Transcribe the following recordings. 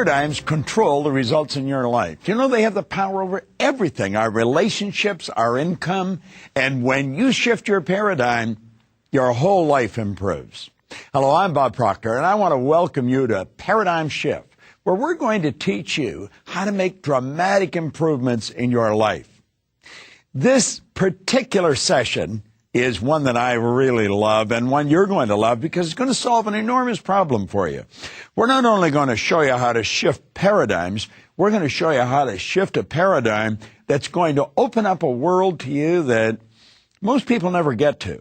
Paradigms control the results in your life. You know, they have the power over everything, our relationships, our income, and when you shift your paradigm, your whole life improves. Hello, I'm Bob Proctor, and I want to welcome you to Paradigm Shift, where we're going to teach you how to make dramatic improvements in your life. This particular session is one that I really love and one you're going to love because it's going to solve an enormous problem for you. We're not only going to show you how to shift paradigms, we're going to show you how to shift a paradigm that's going to open up a world to you that most people never get to.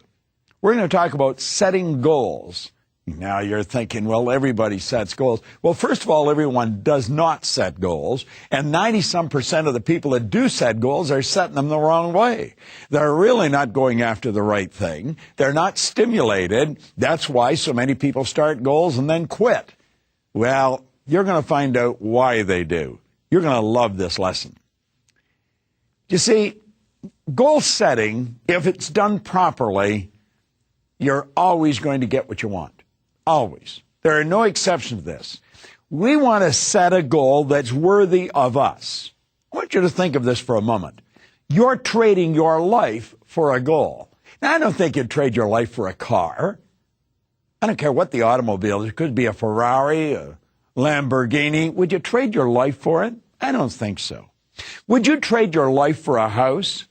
We're going to talk about setting goals. Now you're thinking, well, everybody sets goals. Well, first of all, everyone does not set goals, and 90-some% of the people that do set goals are setting them the wrong way. They're really not going after the right thing. They're not stimulated. That's why so many people start goals and then quit. Well, you're going to find out why they do. You're going to love this lesson. You see, goal setting, if it's done properly, you're always going to get what you want. Always. There are no exceptions to this. We want to set a goal that's worthy of us. I want you to think of this for a moment. You're trading your life for a goal. Now, I don't think you'd trade your life for a car. I don't care what the automobile is. It could be a Ferrari, a Lamborghini. Would you trade your life for it? I don't think so. Would you trade your life for a house?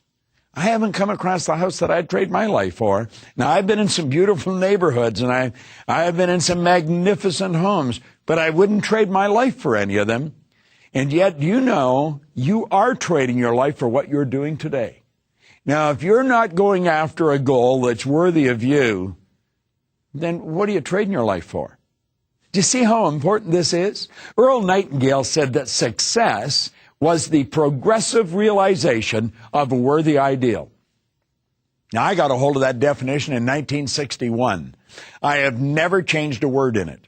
I haven't come across the house that I'd trade my life for. Now, I've been in some beautiful neighborhoods, and I have been in some magnificent homes, but I wouldn't trade my life for any of them. And yet, you know, you are trading your life for what you're doing today. Now, if you're not going after a goal that's worthy of you, then what are you trading your life for? Do you see how important this is? Earl Nightingale said that success was the progressive realization of a worthy ideal. Now, I got a hold of that definition in 1961. I have never changed a word in it.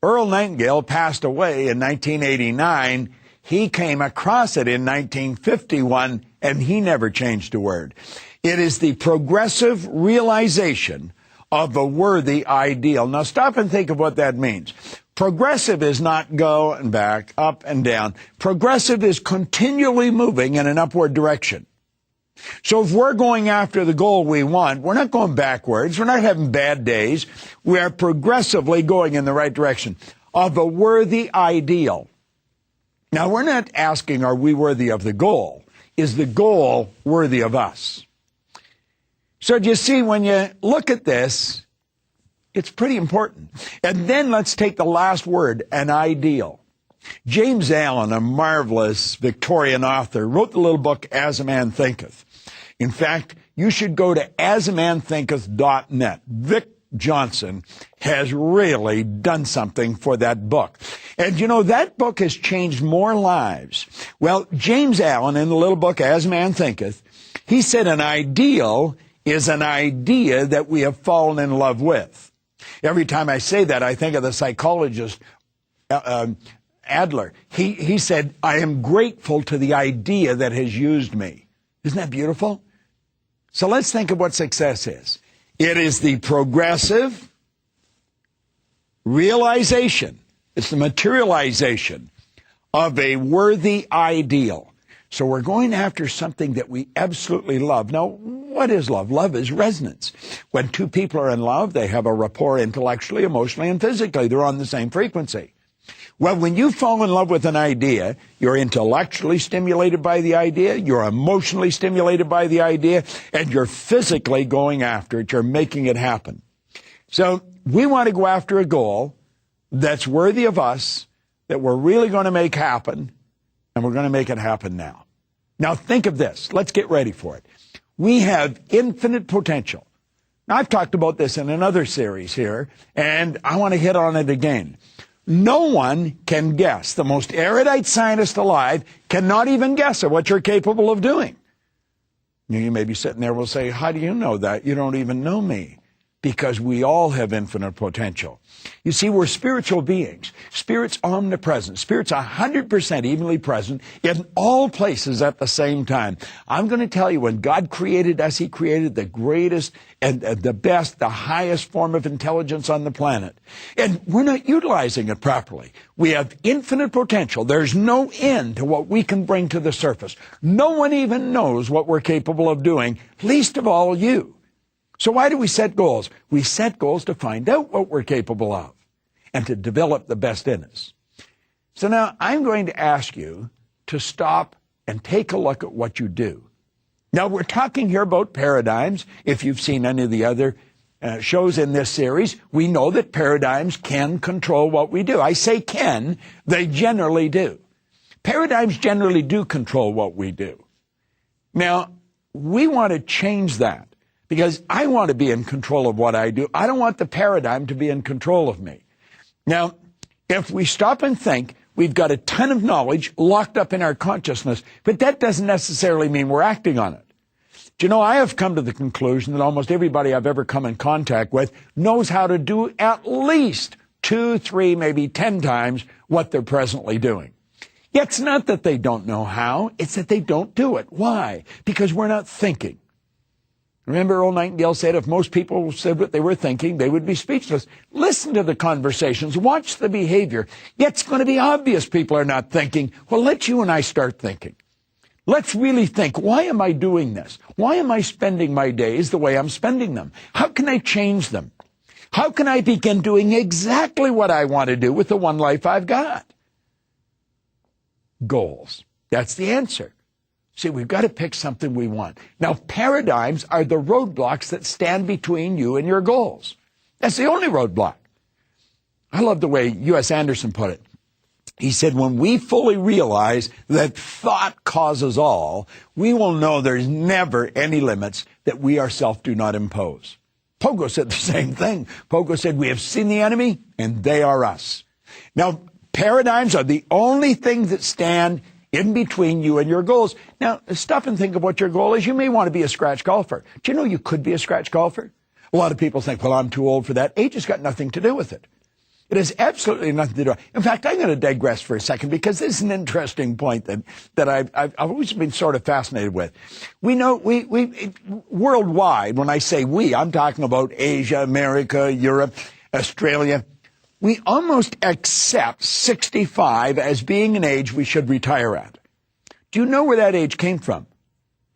Earl Nightingale passed away in 1989. He came across it in 1951, and he never changed a word. It is the progressive realization of a worthy ideal. Now, stop and think of what that means. Progressive is not go and back, up and down. Progressive is continually moving in an upward direction. So if we're going after the goal we want, we're not going backwards. We're not having bad days. We are progressively going in the right direction of a worthy ideal. Now, we're not asking, are we worthy of the goal? Is the goal worthy of us? So do you see, when you look at this, it's pretty important. And then let's take the last word, an ideal. James Allen, a marvelous Victorian author, wrote the little book, As a Man Thinketh. In fact, you should go to asamanthinketh.net. Vic Johnson has really done something for that book. And you know, that book has changed more lives. Well, James Allen, in the little book, As a Man Thinketh, he said an ideal is an idea that we have fallen in love with. Every time I say that, I think of the psychologist Adler. He said, I am grateful to the idea that has used me. Isn't that beautiful? So let's think of what success is. It is the progressive realization. It's the materialization of a worthy ideal. So we're going after something that we absolutely love. Now, what is love? Love is resonance. When two people are in love, they have a rapport intellectually, emotionally, and physically. They're on the same frequency. Well, when you fall in love with an idea, you're intellectually stimulated by the idea, you're emotionally stimulated by the idea, and you're physically going after it. You're making it happen. So we want to go after a goal that's worthy of us, that we're really going to make happen, and we're going to make it happen now. Now think of this. Let's get ready for it. We have infinite potential. Now, I've talked about this in another series here, and I want to hit on it again. No one can guess. The most erudite scientist alive cannot even guess at what you're capable of doing. You may be sitting there and will say, how do you know that? You don't even know me. because we all have infinite potential. You see, we're spiritual beings. Spirit's omnipresent. Spirit's 100% evenly present in all places at the same time. I'm going to tell you, when God created us, He created the greatest and the best, the highest form of intelligence on the planet. And we're not utilizing it properly. We have infinite potential. There's no end to what we can bring to the surface. No one even knows what we're capable of doing, least of all you. So why do we set goals? We set goals to find out what we're capable of and to develop the best in us. So now I'm going to ask you to stop and take a look at what you do. Now, we're talking here about paradigms. If you've seen any of the other shows in this series, we know that paradigms can control what we do. I say can, they generally do. Paradigms generally do control what we do. Now, we want to change that because I want to be in control of what I do. I don't want the paradigm to be in control of me. Now, if we stop and think, we've got a ton of knowledge locked up in our consciousness, but that doesn't necessarily mean we're acting on it. Do you know, I have come to the conclusion that almost everybody I've ever come in contact with knows how to do at least 2, 3, maybe 10 times what they're presently doing. It's not that they don't know how, it's that they don't do it. Why? Because we're not thinking. Remember, Earl Nightingale said if most people said what they were thinking, they would be speechless. Listen to the conversations. Watch the behavior. It's going to be obvious people are not thinking. Well, let you and I start thinking. Let's really think, why am I doing this? Why am I spending my days the way I'm spending them? How can I change them? How can I begin doing exactly what I want to do with the one life I've got? Goals. That's the answer. See, we've got to pick something we want. Now, paradigms are the roadblocks that stand between you and your goals. That's the only roadblock. I love the way U.S. Anderson put it. He said, when we fully realize that thought causes all, we will know there's never any limits that we ourselves do not impose. Pogo said the same thing. Pogo said, we have seen the enemy, and they are us. Now, paradigms are the only things that stand in between you and your goals. Now, stop and think of what your goal is. You may want to be a scratch golfer. Do you know you could be a scratch golfer? A lot of people think, well, I'm too old for that. Age has got nothing to do with it. It has absolutely nothing to do with it. In fact, I'm going to digress for a second because this is an interesting point that I've always been sort of fascinated with. We know, we worldwide, when I say we, I'm talking about Asia, America, Europe, Australia. We almost accept 65 as being an age we should retire at. Do you know where that age came from?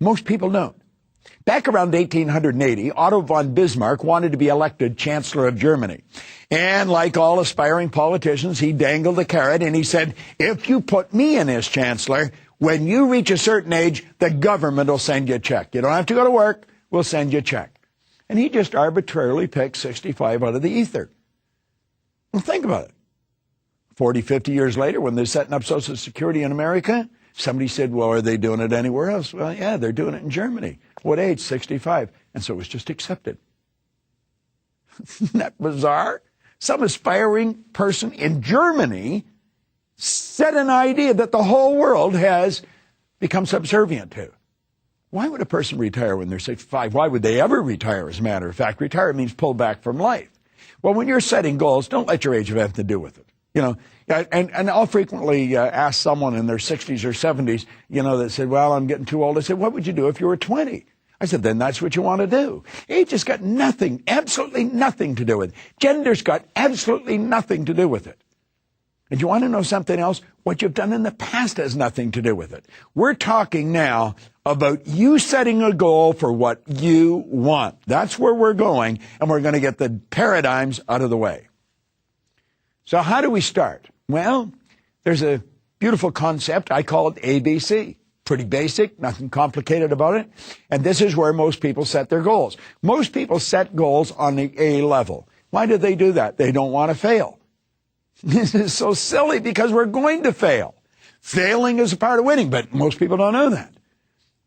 Most people don't. Back around 1880, Otto von Bismarck wanted to be elected Chancellor of Germany. And like all aspiring politicians, he dangled the carrot and he said, if you put me in as Chancellor, when you reach a certain age, the government will send you a check. You don't have to go to work, we'll send you a check. And he just arbitrarily picked 65 out of the ether. Well, think about it. 40, 50 years later, when they're setting up Social Security in America, somebody said, well, are they doing it anywhere else? Well, yeah, they're doing it in Germany. What age? 65. And so it was just accepted. Isn't that bizarre? Some aspiring person in Germany set an idea that the whole world has become subservient to. Why would a person retire when they're 65? Why would they ever retire, as a matter of fact? Retire means pull back from life. Well, when you're setting goals, don't let your age have anything to do with it. You know, and I'll frequently ask someone in their 60s or 70s, you know, that said, well, I'm getting too old. I said, what would you do if you were 20? I said, then that's what you want to do. Age has got nothing, absolutely nothing to do with it. Gender's got absolutely nothing to do with it. And you want to know something else? What you've done in the past has nothing to do with it. We're talking now about you setting a goal for what you want. That's where we're going, and we're going to get the paradigms out of the way. So how do we start? Well, there's a beautiful concept. I call it ABC. Pretty basic, nothing complicated about it. And this is where most people set their goals. Most people set goals on the A level. Why do they do that? They don't want to fail. This is so silly because we're going to fail. Failing is a part of winning, but most people don't know that.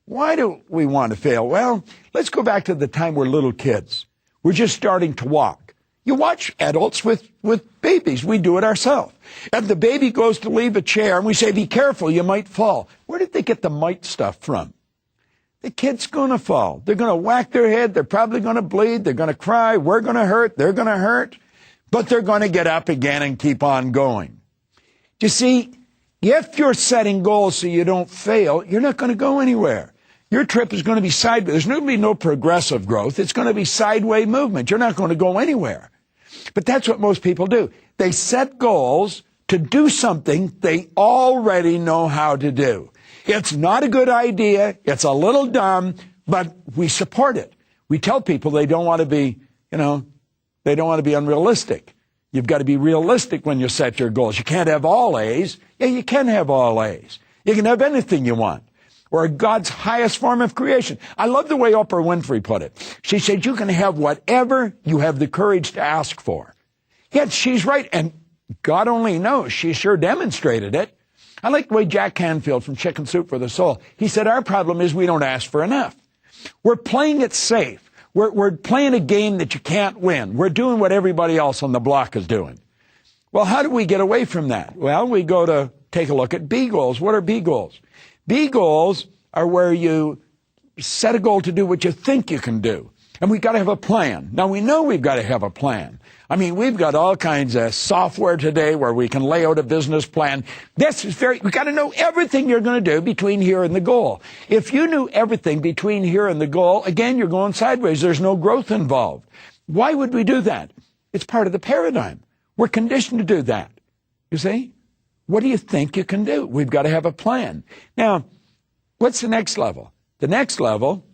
Why do we want to fail? Well, let's go back to the time we're little kids. We're just starting to walk. You watch adults with babies. We do it ourselves. And the baby goes to leave a chair and we say, be careful, you might fall. Where did they get the might stuff from? the kid's going to fall. They're going to whack their head. They're probably going to bleed. They're going to cry. We're going to hurt. They're going to hurt. But they're going to get up again and keep on going. You see, if you're setting goals so you don't fail, you're not going to go anywhere. Your trip is going to be sideways. There's going to be no progressive growth. It's going to be sideways movement. You're not going to go anywhere. But that's what most people do. They set goals to do something they already know how to do. It's not a good idea. It's a little dumb, but we support it. We tell people they don't want to be, they don't want to be unrealistic. You've got to be realistic when you set your goals. You can't have all A's. Yeah, you can have all A's. You can have anything you want. Or God's highest form of creation. I love the way Oprah Winfrey put it. She said, you can have whatever you have the courage to ask for. Yet she's right, and God only knows. She sure demonstrated it. I like the way Jack Canfield from Chicken Soup for the Soul, he said, our problem is we don't ask for enough. We're playing it safe. We're playing a game that you can't win. We're doing what everybody else on the block is doing. Well, how do we get away from that? Well, we go to take a look at B goals. What are B goals? B goals are where you set a goal to do what you think you can do. And we've got to have a plan. Now, we know we've got to have a plan. I mean, we've got all kinds of software today where we can lay out a business plan. We've got to know everything you're going to do between here and the goal. If you knew everything between here and the goal, again, you're going sideways. There's no growth involved. Why would we do that? It's part of the paradigm. We're conditioned to do that. You see? What do you think you can do? We've got to have a plan. Now, what's the next level? The next level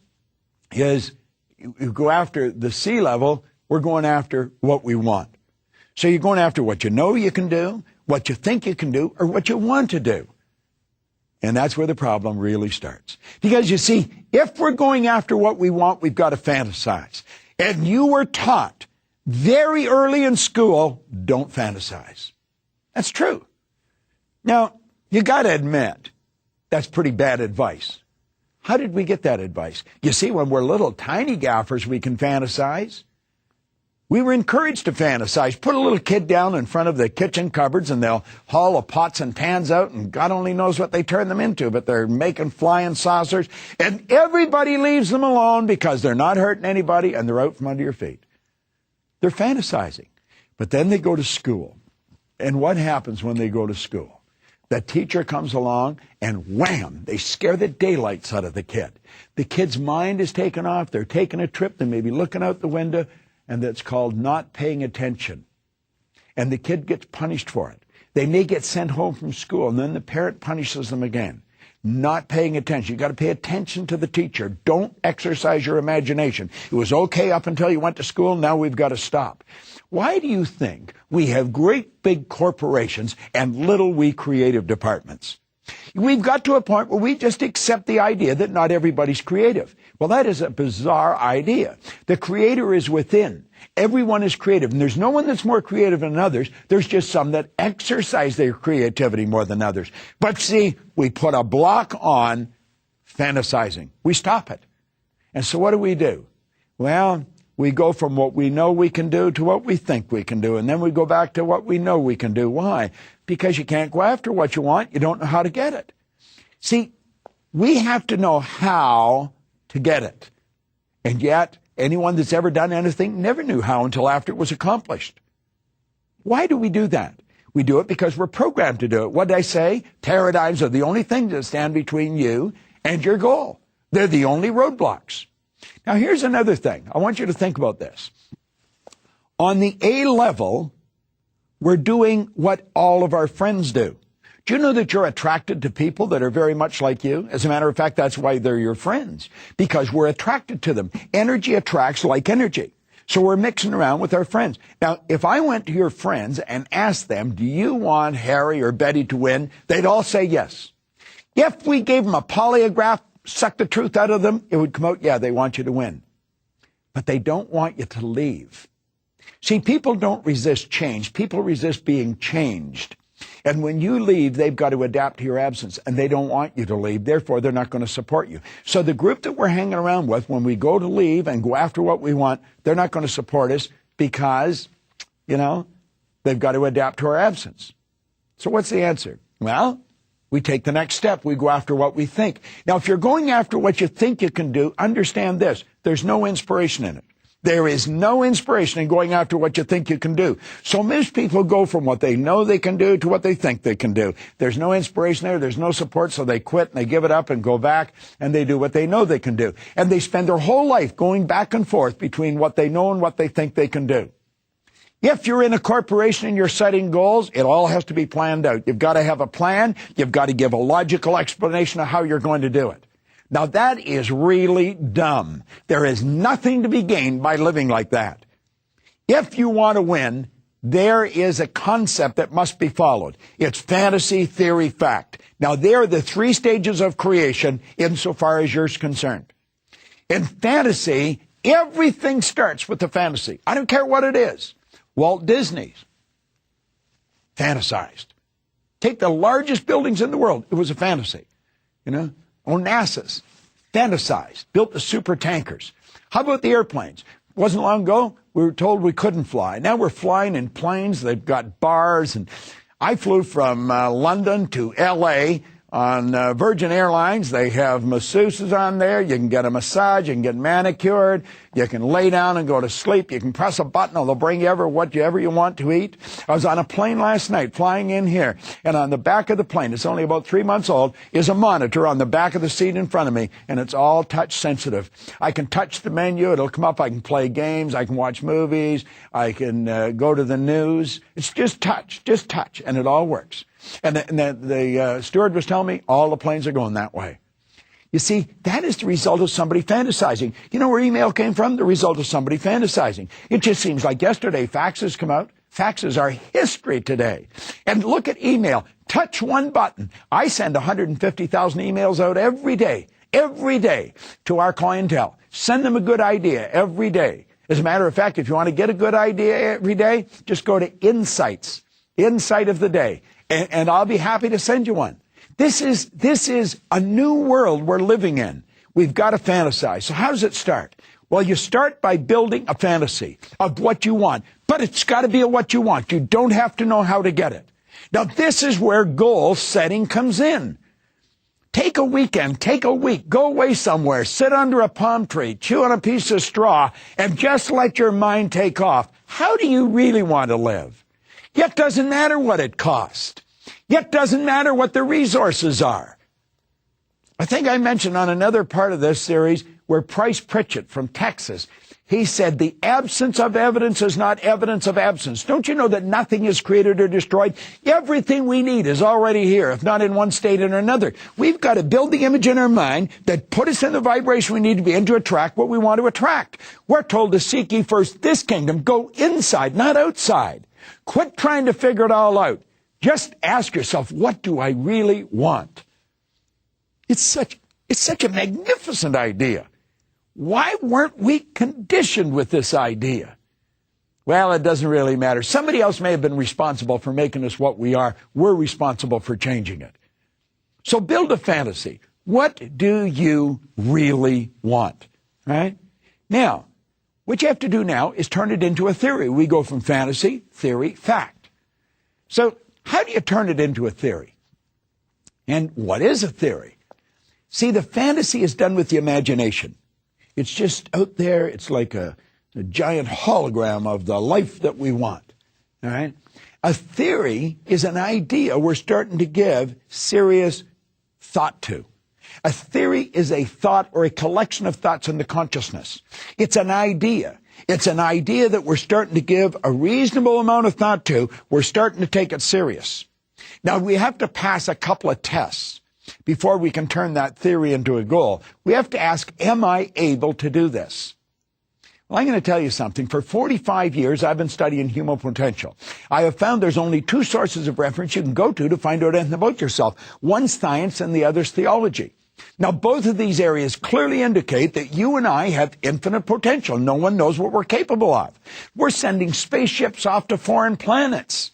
is you go after the C level. We're going after what we want. So you're going after what you know you can do, what you think you can do, or what you want to do. And that's where the problem really starts. Because you see, if we're going after what we want, we've got to fantasize. And you were taught very early in school, don't fantasize. That's true. Now, you got to admit, that's pretty bad advice. How did we get that advice? You see, when we're little tiny gaffers, we can fantasize. We were encouraged to fantasize. Put a little kid down in front of the kitchen cupboards and they'll haul the pots and pans out and God only knows what they turn them into, but they're making flying saucers and everybody leaves them alone because they're not hurting anybody and they're out from under your feet. They're fantasizing. But then they go to school. And what happens when they go to school? The teacher comes along and wham, they scare the daylights out of the kid. The kid's mind is taken off. They're taking a trip. They may be looking out the window. And that's called not paying attention. And the kid gets punished for it. They may get sent home from school, and then the parent punishes them again. Not paying attention. You've got to pay attention to the teacher. Don't exercise your imagination. It was okay up until you went to school. Now we've got to stop. Why do you think we have great big corporations and little wee creative departments? We've got to a point where we just accept the idea that not everybody's creative. Well, that is a bizarre idea. The creator is within. Everyone is creative, and there's no one that's more creative than others. There's just some that exercise their creativity more than others. But see, we put a block on fantasizing. We stop it. And so what do? Well, we go from what we know we can do to what we think we can do, and then we go back to what we know we can do. Why? Because you can't go after what you want. You don't know how to get it. See, we have to know how to get it. And yet, anyone that's ever done anything never knew how until after it was accomplished. Why do we do that? We do it because we're programmed to do it. What did I say? Paradigms are the only thing that stand between you and your goal. They're the only roadblocks. Now, here's another thing. I want you to think about this. On the A level, we're doing what all of our friends do. Do you know that you're attracted to people that are very much like you? As a matter of fact, that's why they're your friends, because we're attracted to them. Energy attracts like energy. So we're mixing around with our friends. Now, if I went to your friends and asked them, do you want Harry or Betty to win? They'd all say yes. If we gave them a polygraph, suck the truth out of them, it would come out, yeah, they want you to win. But they don't want you to leave. See, people don't resist change. People resist being changed. And when you leave, they've got to adapt to your absence, and they don't want you to leave. Therefore, they're not going to support you. So the group that we're hanging around with, when we go to leave and go after what we want, they're not going to support us because, they've got to adapt to our absence. So what's the answer? Well, We take the next step. We go after what we think. Now, if you're going after what you think you can do, understand this. There's no inspiration in it. There is no inspiration in going after what you think you can do. So most people go from what they know they can do to what they think they can do. There's no inspiration there. There's no support. So they quit and they give it up and go back and they do what they know they can do. And they spend their whole life going back and forth between what they know and what they think they can do. If you're in a corporation and you're setting goals, it all has to be planned out. You've got to have a plan. You've got to give a logical explanation of how you're going to do it. Now, that is really dumb. There is nothing to be gained by living like that. If you want to win, there is a concept that must be followed. It's fantasy, theory, fact. Now, there are the three stages of creation insofar as you're concerned. In fantasy, everything starts with the fantasy. I don't care what it is. Walt Disney's fantasized. Take the largest buildings in the world. It was a fantasy. Or NASA's fantasized, built the super tankers. How about the airplanes? Wasn't long ago, we were told we couldn't fly. Now we're flying in planes. They've got bars. And I flew from London to L.A. on Virgin Airlines. They have masseuses on there. You can get a massage. You can get manicured. You can lay down and go to sleep. You can press a button and they'll bring you whatever you want to eat. I was on a plane last night flying in here, and on the back of the plane, it's only about 3 months old, is a monitor on the back of the seat in front of me, and it's all touch sensitive. I can touch the menu. It'll come up. I can play games. I can watch movies. I can go to the news. It's just touch, and it all works. And the steward was telling me all the planes are going that way. You see, that is the result of somebody fantasizing. You know where email came from? The result of somebody fantasizing. It just seems like yesterday faxes come out. Faxes are history today. And look at email. Touch one button. I send 150,000 emails out every day to our clientele. Send them a good idea every day. As a matter of fact, if you want to get a good idea every day, just go to Insights, Insight of the Day, and I'll be happy to send you one. This is a new world we're living in. We've got to fantasize. So how does it start? Well, you start by building a fantasy of what you want, but it's got to be what you want. You don't have to know how to get it. Now, this is where goal setting comes in. Take a weekend, take a week, go away somewhere, sit under a palm tree, chew on a piece of straw, and just let your mind take off. How do you really want to live? Yet doesn't matter what it costs. Yet doesn't matter what the resources are. I think I mentioned on another part of this series where Price Pritchett from Texas, he said the absence of evidence is not evidence of absence. Don't you know that nothing is created or destroyed? Everything we need is already here, if not in one state or another. We've got to build the image in our mind that put us in the vibration we need to be in to attract what we want to attract. We're told to seek ye first this kingdom. Go inside, not outside. Quit trying to figure it all out. Just ask yourself, what do I really want? It's such a magnificent idea. Why weren't we conditioned with this idea? Well, it doesn't really matter. Somebody else may have been responsible for making us what we are. We're responsible for changing it. So build a fantasy. What do you really want? Right? Now, what you have to do now is turn it into a theory. We go from fantasy, theory, fact. So how do you turn it into a theory? And what is a theory? See, the fantasy is done with the imagination. It's just out there. It's like a giant hologram of the life that we want. All right? A theory is an idea we're starting to give serious thought to. A theory is a thought or a collection of thoughts in the consciousness. It's an idea. It's an idea that we're starting to give a reasonable amount of thought to. We're starting to take it serious. Now, we have to pass a couple of tests before we can turn that theory into a goal. We have to ask, am I able to do this? Well, I'm going to tell you something. For 45 years, I've been studying human potential. I have found there's only two sources of reference you can go to find out anything about yourself. One's science and the other's theology. Now, both of these areas clearly indicate that you and I have infinite potential. No one knows what we're capable of. We're sending spaceships off to foreign planets.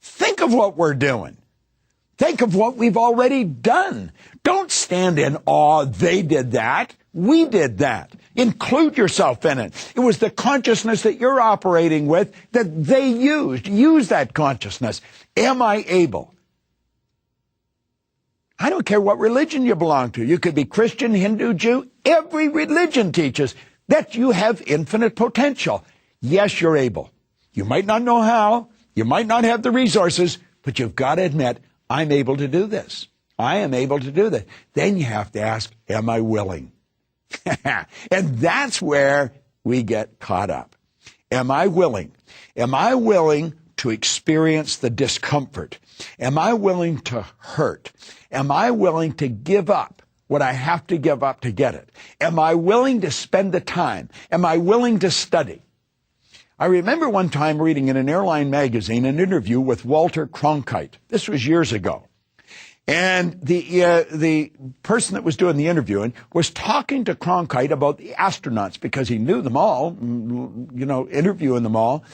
Think of what we're doing. Think of what we've already done. Don't stand in awe. They did that. We did that. Include yourself in it. It was the consciousness that you're operating with that they used. Use that consciousness. Am I able? I don't care what religion you belong to. You could be Christian, Hindu, Jew. Every religion teaches that you have infinite potential. Yes, you're able. You might not know how. You might not have the resources, but you've got to admit, I'm able to do this. I am able to do that. Then you have to ask, am I willing? And that's where we get caught up. Am I willing? Am I willing to experience the discomfort? Am I willing to hurt? Am I willing to give up what I have to give up to get it? Am I willing to spend the time? Am I willing to study? I remember one time reading in an airline magazine an interview with Walter Cronkite. This was years ago. And the person that was doing the interviewing was talking to Cronkite about the astronauts because he knew them all, interviewing them all.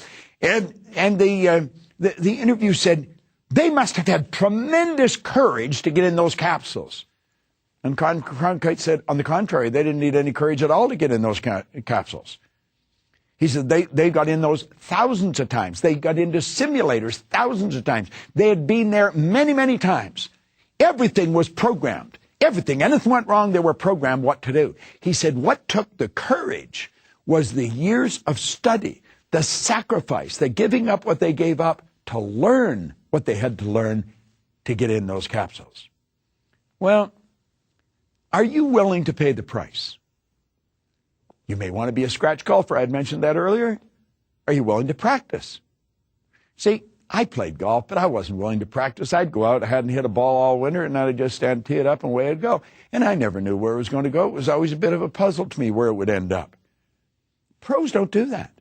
And the interview said, they must have had tremendous courage to get in those capsules. And Cronkite said, on the contrary, they didn't need any courage at all to get in those capsules. He said they got in those thousands of times. They got into simulators thousands of times. They had been there many, many times. Everything was programmed. Everything. Anything went wrong, they were programmed what to do. He said what took the courage was the years of study, the sacrifice, the giving up what they gave up to learn what they had to learn to get in those capsules. Well, are you willing to pay the price? You may want to be a scratch golfer. I had mentioned that earlier. Are you willing to practice? See, I played golf, but I wasn't willing to practice. I'd go out, I hadn't hit a ball all winter, and I'd just stand, tee it up, and away it'd go. And I never knew where it was going to go. It was always a bit of a puzzle to me where it would end up. Pros don't do that.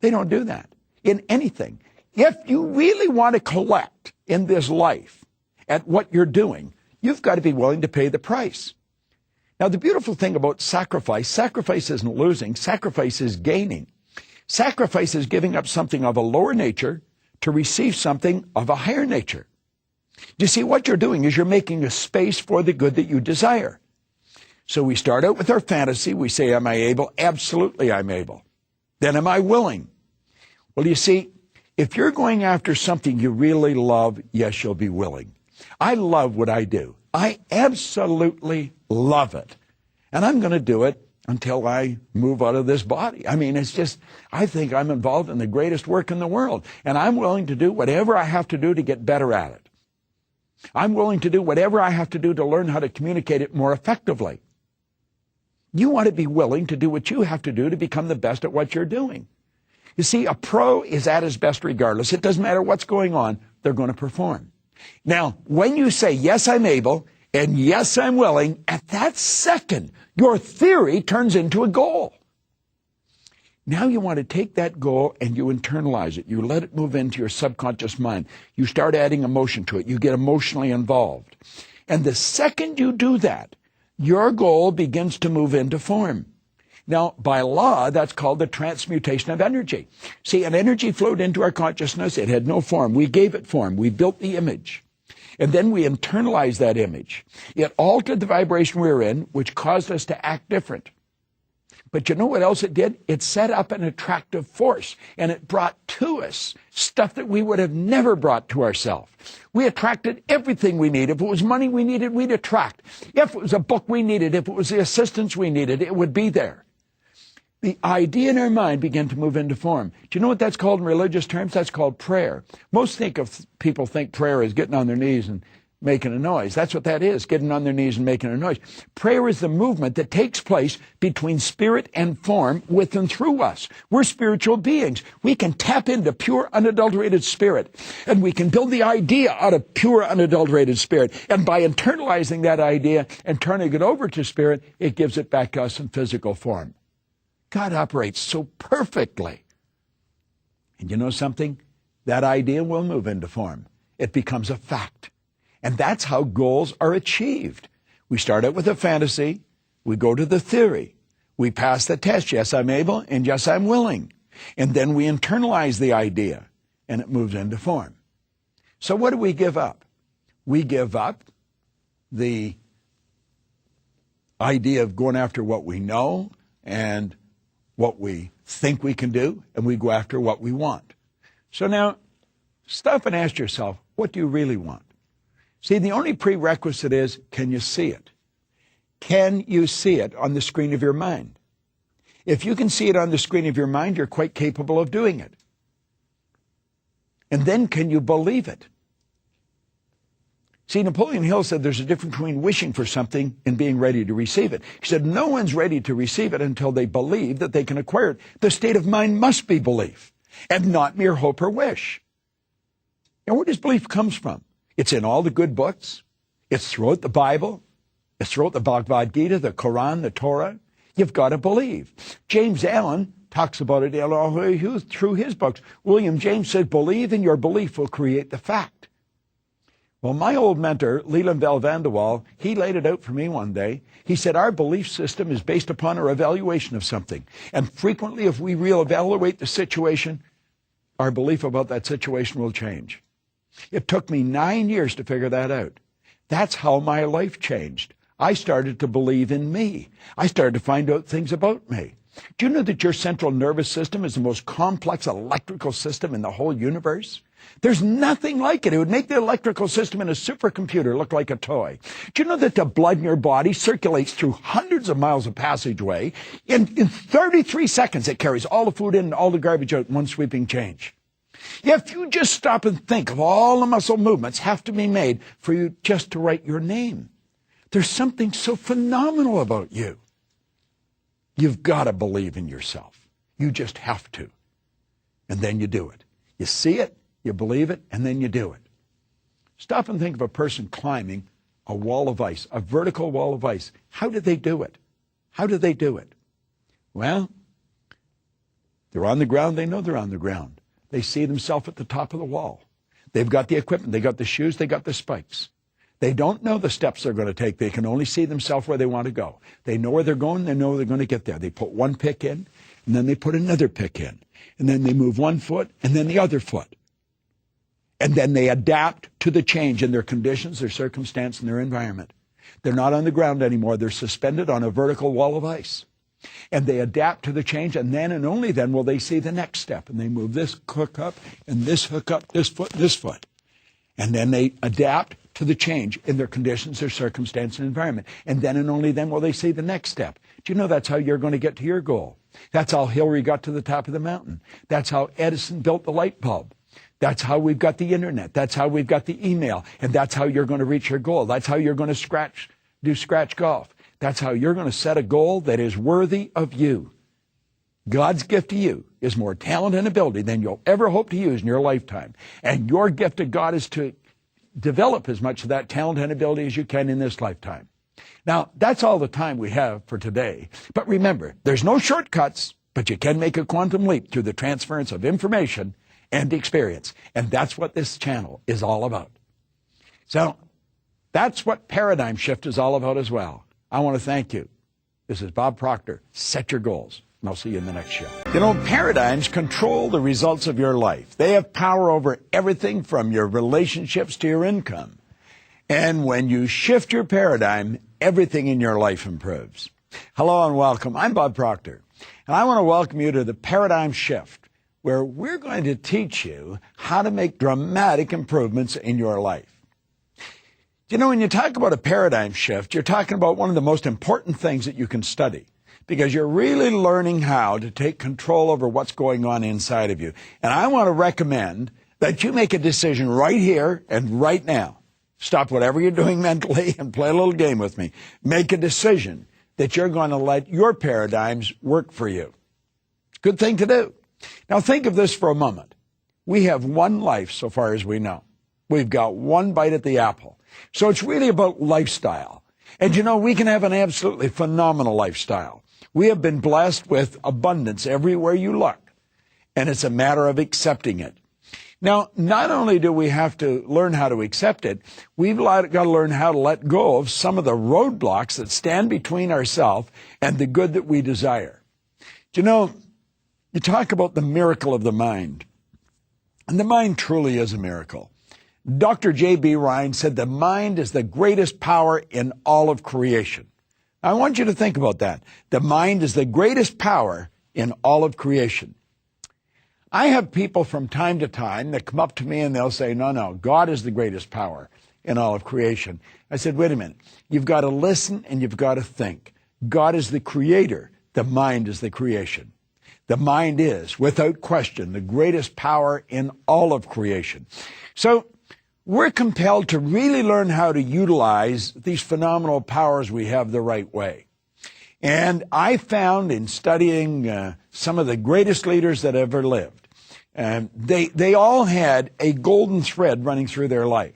They don't do that in anything. If you really want to collect in this life at what you're doing, you've got to be willing to pay the price. Now, the beautiful thing about sacrifice isn't losing, sacrifice is gaining. Sacrifice is giving up something of a lower nature to receive something of a higher nature. You see, what you're doing is you're making a space for the good that you desire. So we start out with our fantasy. We say, am I able? Absolutely, I'm able. Then am I willing? Well, you see, if you're going after something you really love, yes, you'll be willing. I love what I do. I absolutely love it. And I'm going to do it until I move out of this body. I mean, it's just, I think I'm involved in the greatest work in the world. And I'm willing to do whatever I have to do to get better at it. I'm willing to do whatever I have to do to learn how to communicate it more effectively. You want to be willing to do what you have to do to become the best at what you're doing. You see, a pro is at his best regardless. It doesn't matter what's going on, they're going to perform. Now, when you say, yes, I'm able, and yes, I'm willing, at that second, your theory turns into a goal. Now you want to take that goal and you internalize it. You let it move into your subconscious mind. You start adding emotion to it. You get emotionally involved. And the second you do that, your goal begins to move into form. Now, by law, that's called the transmutation of energy. See, an energy flowed into our consciousness. It had no form. We gave it form. We built the image. And then we internalized that image. It altered the vibration we were in, which caused us to act different. But you know what else it did? It set up an attractive force, and it brought to us stuff that we would have never brought to ourselves. We attracted everything we needed. If it was money we needed, we'd attract. If it was a book we needed, if it was the assistance we needed, it would be there. The idea in our mind began to move into form. Do you know what that's called in religious terms? That's called prayer. Most people think prayer is getting on their knees and making a noise. That's what that is, getting on their knees and making a noise. Prayer is the movement that takes place between spirit and form with and through us. We're spiritual beings. We can tap into pure, unadulterated spirit, and we can build the idea out of pure, unadulterated spirit. And by internalizing that idea and turning it over to spirit, it gives it back to us in physical form. God operates so perfectly. And you know something? That idea will move into form. It becomes a fact. And that's how goals are achieved. We start out with a fantasy. We go to the theory. We pass the test. Yes, I'm able, and yes, I'm willing. And then we internalize the idea, and it moves into form. So what do we give up? We give up the idea of going after what we know and what we think we can do, and we go after what we want. So now, stop and ask yourself, what do you really want? See, the only prerequisite is, can you see it? Can you see it on the screen of your mind? If you can see it on the screen of your mind, you're quite capable of doing it. And then can you believe it? See, Napoleon Hill said there's a difference between wishing for something and being ready to receive it. He said no one's ready to receive it until they believe that they can acquire it. The state of mind must be belief and not mere hope or wish. And where does belief comes from? It's in all the good books. It's throughout the Bible. It's throughout the Bhagavad Gita, the Quran, the Torah. You've got to believe. James Allen talks about it through his books. William James said, believe and your belief will create the fact. Well, my old mentor, Leland Bell Vanderwall, he laid it out for me one day. He said, our belief system is based upon our evaluation of something. And frequently, if we reevaluate the situation, our belief about that situation will change. It took me 9 years to figure that out. That's how my life changed. I started to believe in me. I started to find out things about me. Do you know that your central nervous system is the most complex electrical system in the whole universe? There's nothing like it. It would make the electrical system in a supercomputer look like a toy. Do you know that the blood in your body circulates through hundreds of miles of passageway? In 33 seconds, it carries all the food in and all the garbage out in one sweeping change. If you just stop and think of all the muscle movements have to be made for you just to write your name. There's something so phenomenal about you. You've got to believe in yourself. You just have to. And then you do it. You see it, you believe it, and then you do it. Stop and think of a person climbing a wall of ice, a vertical wall of ice. How did they do it? How did they do it? Well, they're on the ground. They know they're on the ground. They see themselves at the top of the wall. They've got the equipment. They got the shoes. They got the spikes. They don't know the steps they're going to take. They can only see themselves where they want to go. They know where they're going. They know they're going to get there. They put one pick in, and then they put another pick in. And then they move one foot, and then the other foot. And then they adapt to the change in their conditions, their circumstance, and their environment. They're not on the ground anymore. They're suspended on a vertical wall of ice. And they adapt to the change, and then and only then will they see the next step. And they move this hook up, and this hook up, this foot, this foot. And then they adapt to the change in their conditions, their circumstance, and environment. And then and only then will they see the next step. Do you know that's how you're going to get to your goal? That's how Hillary got to the top of the mountain. That's how Edison built the light bulb. That's how we've got the internet. That's how we've got the email. And that's how you're going to reach your goal. That's how you're going to do scratch golf. That's how you're going to set a goal that is worthy of you. God's gift to you is more talent and ability than you'll ever hope to use in your lifetime. And your gift to God is to develop as much of that talent and ability as you can in this lifetime. Now, that's all the time we have for today. But remember, there's no shortcuts, but you can make a quantum leap through the transference of information and experience. And that's what this channel is all about. So that's what Paradigm Shift is all about as well. I want to thank you. This is Bob Proctor. Set your goals. And I'll see you in the next show. You know, paradigms control the results of your life. They have power over everything from your relationships to your income. And when you shift your paradigm, everything in your life improves. Hello and welcome. I'm Bob Proctor. And I want to welcome you to the Paradigm Shift, where we're going to teach you how to make dramatic improvements in your life. You know, when you talk about a paradigm shift, you're talking about one of the most important things that you can study, because you're really learning how to take control over what's going on inside of you. And I want to recommend that you make a decision right here and right now. Stop whatever you're doing mentally and play a little game with me. Make a decision that you're going to let your paradigms work for you. It's a good thing to do. Now think of this for a moment. We have one life so far as we know. We've got one bite at the apple. So it's really about lifestyle. And you know, we can have an absolutely phenomenal lifestyle. We have been blessed with abundance everywhere you look. And it's a matter of accepting it. Now, not only do we have to learn how to accept it, we've got to learn how to let go of some of the roadblocks that stand between ourselves and the good that we desire. You know, you talk about the miracle of the mind. And the mind truly is a miracle. Dr. J.B. Ryan said the mind is the greatest power in all of creation. I want you to think about that. The mind is the greatest power in all of creation. I have people from time to time that come up to me and they'll say, no, God is the greatest power. in all of creation. I said, wait a minute. You've got to listen and you've got to think. God is the creator. The mind is the creation. The mind is, without question, the greatest power in all of creation. So we're compelled to really learn how to utilize these phenomenal powers we have the right way. And I found in studying some of the greatest leaders that ever lived, they all had a golden thread running through their life.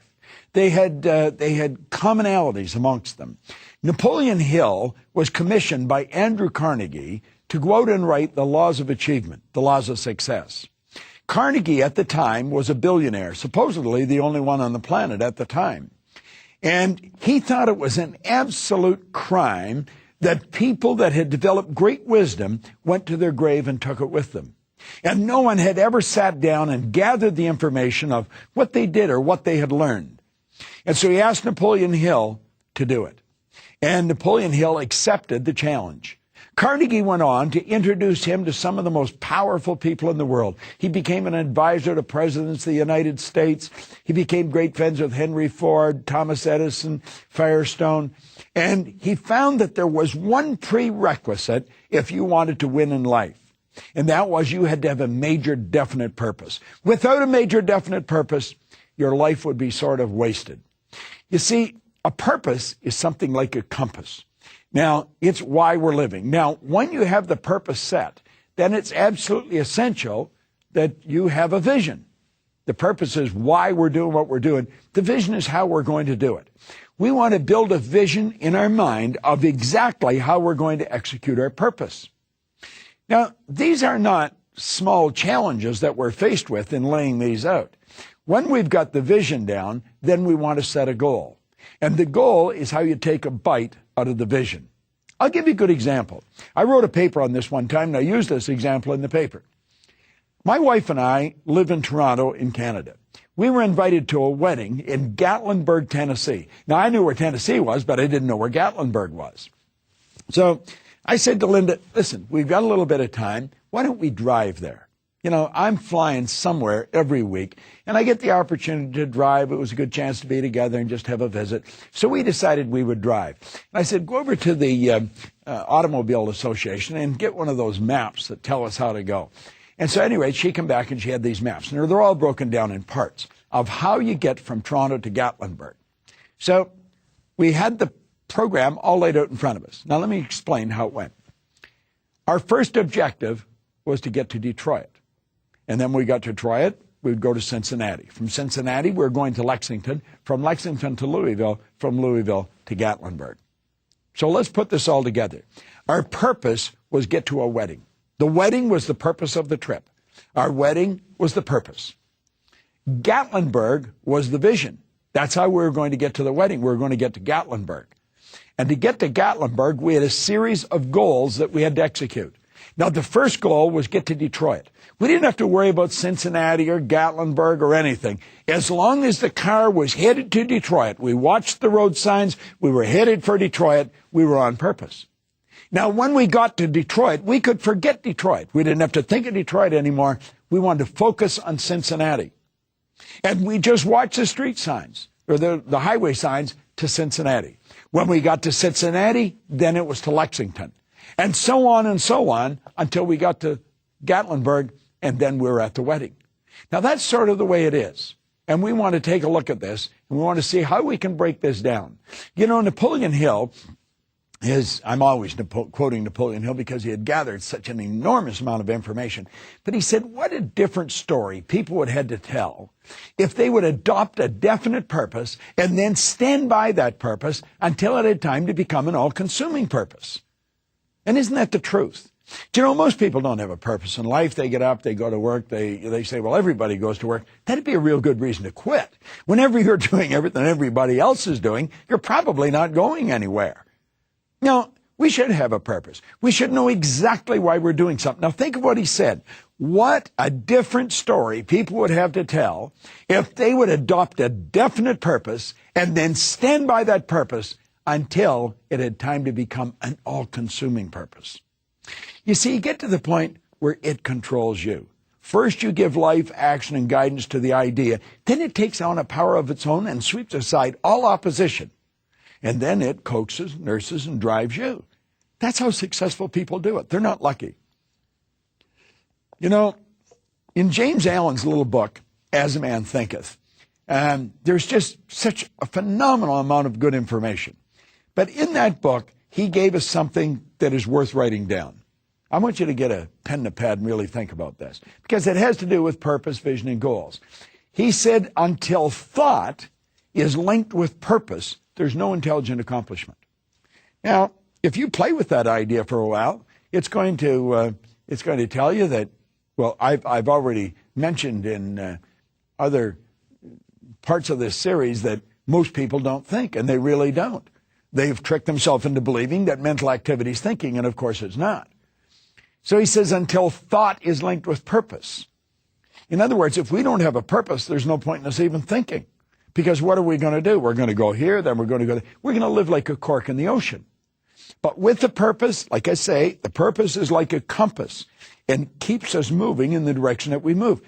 They had commonalities amongst them. Napoleon Hill was commissioned by Andrew Carnegie to go out and write the laws of achievement, the laws of success. Carnegie at the time was a billionaire, supposedly the only one on the planet at the time. And he thought it was an absolute crime that people that had developed great wisdom went to their grave and took it with them. And no one had ever sat down and gathered the information of what they did or what they had learned. And so he asked Napoleon Hill to do it. And Napoleon Hill accepted the challenge. Carnegie went on to introduce him to some of the most powerful people in the world. He became an advisor to presidents of the United States. He became great friends with Henry Ford, Thomas Edison, Firestone. And he found that there was one prerequisite if you wanted to win in life. And that was you had to have a major definite purpose. Without a major definite purpose, your life would be sort of wasted. You see, a purpose is something like a compass. Now, it's why we're living. Now, when you have the purpose set, then it's absolutely essential that you have a vision. The purpose is why we're doing what we're doing. The vision is how we're going to do it. We want to build a vision in our mind of exactly how we're going to execute our purpose. Now, these are not small challenges that we're faced with in laying these out. When we've got the vision down, then we want to set a goal. And the goal is how you take a bite out of the vision. I'll give you a good example. I wrote a paper on this one time, and I used this example in the paper. My wife and I live in Toronto in Canada. We were invited to a wedding in Gatlinburg, Tennessee. Now, I knew where Tennessee was, but I didn't know where Gatlinburg was. So I said to Linda, listen, we've got a little bit of time. Why don't we drive there? You know, I'm flying somewhere every week, and I get the opportunity to drive. It was a good chance to be together and just have a visit. So we decided we would drive. And I said, go over to the Automobile Association and get one of those maps that tell us how to go. And so anyway, she came back and she had these maps. And they're all broken down in parts of how you get from Toronto to Gatlinburg. So we had the program all laid out in front of us. Now let me explain how it went. Our first objective was to get to Detroit. And then when we got to Detroit, we would go to Cincinnati. From Cincinnati, we were going to Lexington. From Lexington to Louisville. From Louisville to Gatlinburg. So let's put this all together. Our purpose was get to a wedding. The wedding was the purpose of the trip. Our wedding was the purpose. Gatlinburg was the vision. That's how we were going to get to the wedding. We were going to get to Gatlinburg. And to get to Gatlinburg, we had a series of goals that we had to execute. Now, the first goal was get to Detroit. We didn't have to worry about Cincinnati or Gatlinburg or anything. As long as the car was headed to Detroit, we watched the road signs, we were headed for Detroit, we were on purpose. Now, when we got to Detroit, we could forget Detroit. We didn't have to think of Detroit anymore. We wanted to focus on Cincinnati. And we just watched the street signs, or the highway signs to Cincinnati. When we got to Cincinnati, then it was to Lexington. And so on until we got to Gatlinburg, and then we were at the wedding. Now, that's sort of the way it is. And we want to take a look at this, and we want to see how we can break this down. You know, Napoleon Hill I'm always quoting Napoleon Hill because he had gathered such an enormous amount of information. But he said, what a different story people would have to tell if they would adopt a definite purpose and then stand by that purpose until it had time to become an all-consuming purpose. And isn't that the truth? Do you know, most people don't have a purpose in life. They get up, they go to work, they say, well, everybody goes to work. That'd be a real good reason to quit. Whenever you're doing everything everybody else is doing, you're probably not going anywhere. Now, we should have a purpose. We should know exactly why we're doing something. Now, think of what he said. What a different story people would have to tell if they would adopt a definite purpose and then stand by that purpose until it had time to become an all-consuming purpose. You see, you get to the point where it controls you. First, you give life, action, and guidance to the idea. Then it takes on a power of its own and sweeps aside all opposition. And then it coaxes, nurses, and drives you. That's how successful people do it. They're not lucky. You know, in James Allen's little book, As a Man Thinketh, there's just such a phenomenal amount of good information. But in that book, he gave us something that is worth writing down. I want you to get a pen and a pad and really think about this, because it has to do with purpose, vision, and goals. He said, until thought is linked with purpose, there's no intelligent accomplishment. Now, if you play with that idea for a while, it's going to tell you that, well, I've already mentioned in other parts of this series that most people don't think, and they really don't. They've tricked themselves into believing that mental activity is thinking, and of course it's not. So he says, until thought is linked with purpose. In other words, if we don't have a purpose, there's no point in us even thinking. Because what are we going to do? We're going to go here, then we're going to go there. We're going to live like a cork in the ocean. But with a purpose, like I say, the purpose is like a compass and keeps us moving in the direction that we move.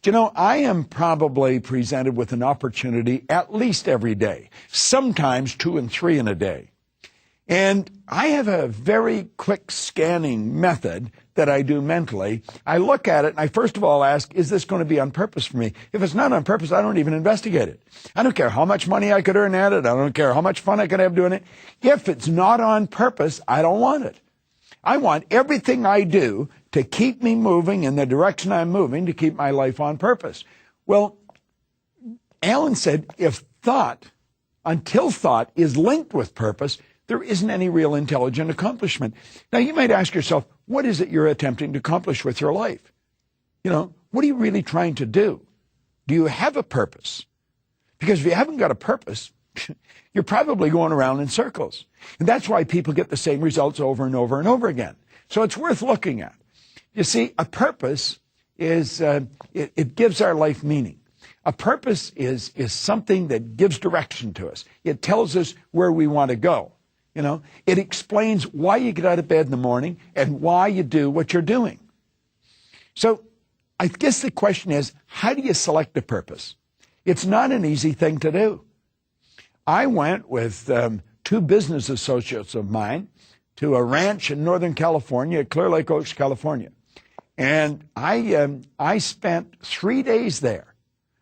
You know, I am probably presented with an opportunity at least every day, sometimes 2 and 3 in a day. And I have a very quick scanning method that I do mentally. I look at it and I first of all ask, is this going to be on purpose for me? If it's not on purpose, I don't even investigate it. I don't care how much money I could earn at it. I don't care how much fun I could have doing it. If it's not on purpose, I don't want it. I want everything I do to keep me moving in the direction I'm moving, to keep my life on purpose. Well, Allen said, if thought, until thought is linked with purpose, there isn't any real intelligent accomplishment. Now, you might ask yourself, what is it you're attempting to accomplish with your life? You know, what are you really trying to do? Do you have a purpose? Because if you haven't got a purpose, you're probably going around in circles. And that's why people get the same results over and over and over again. So it's worth looking at. You see, a purpose is, it gives our life meaning. A purpose is something that gives direction to us. It tells us where we want to go. You know, it explains why you get out of bed in the morning and why you do what you're doing. So I guess the question is, how do you select a purpose? It's not an easy thing to do. I went with 2 business associates of mine to a ranch in Northern California, Clear Lake Oaks, California. And I spent 3 days there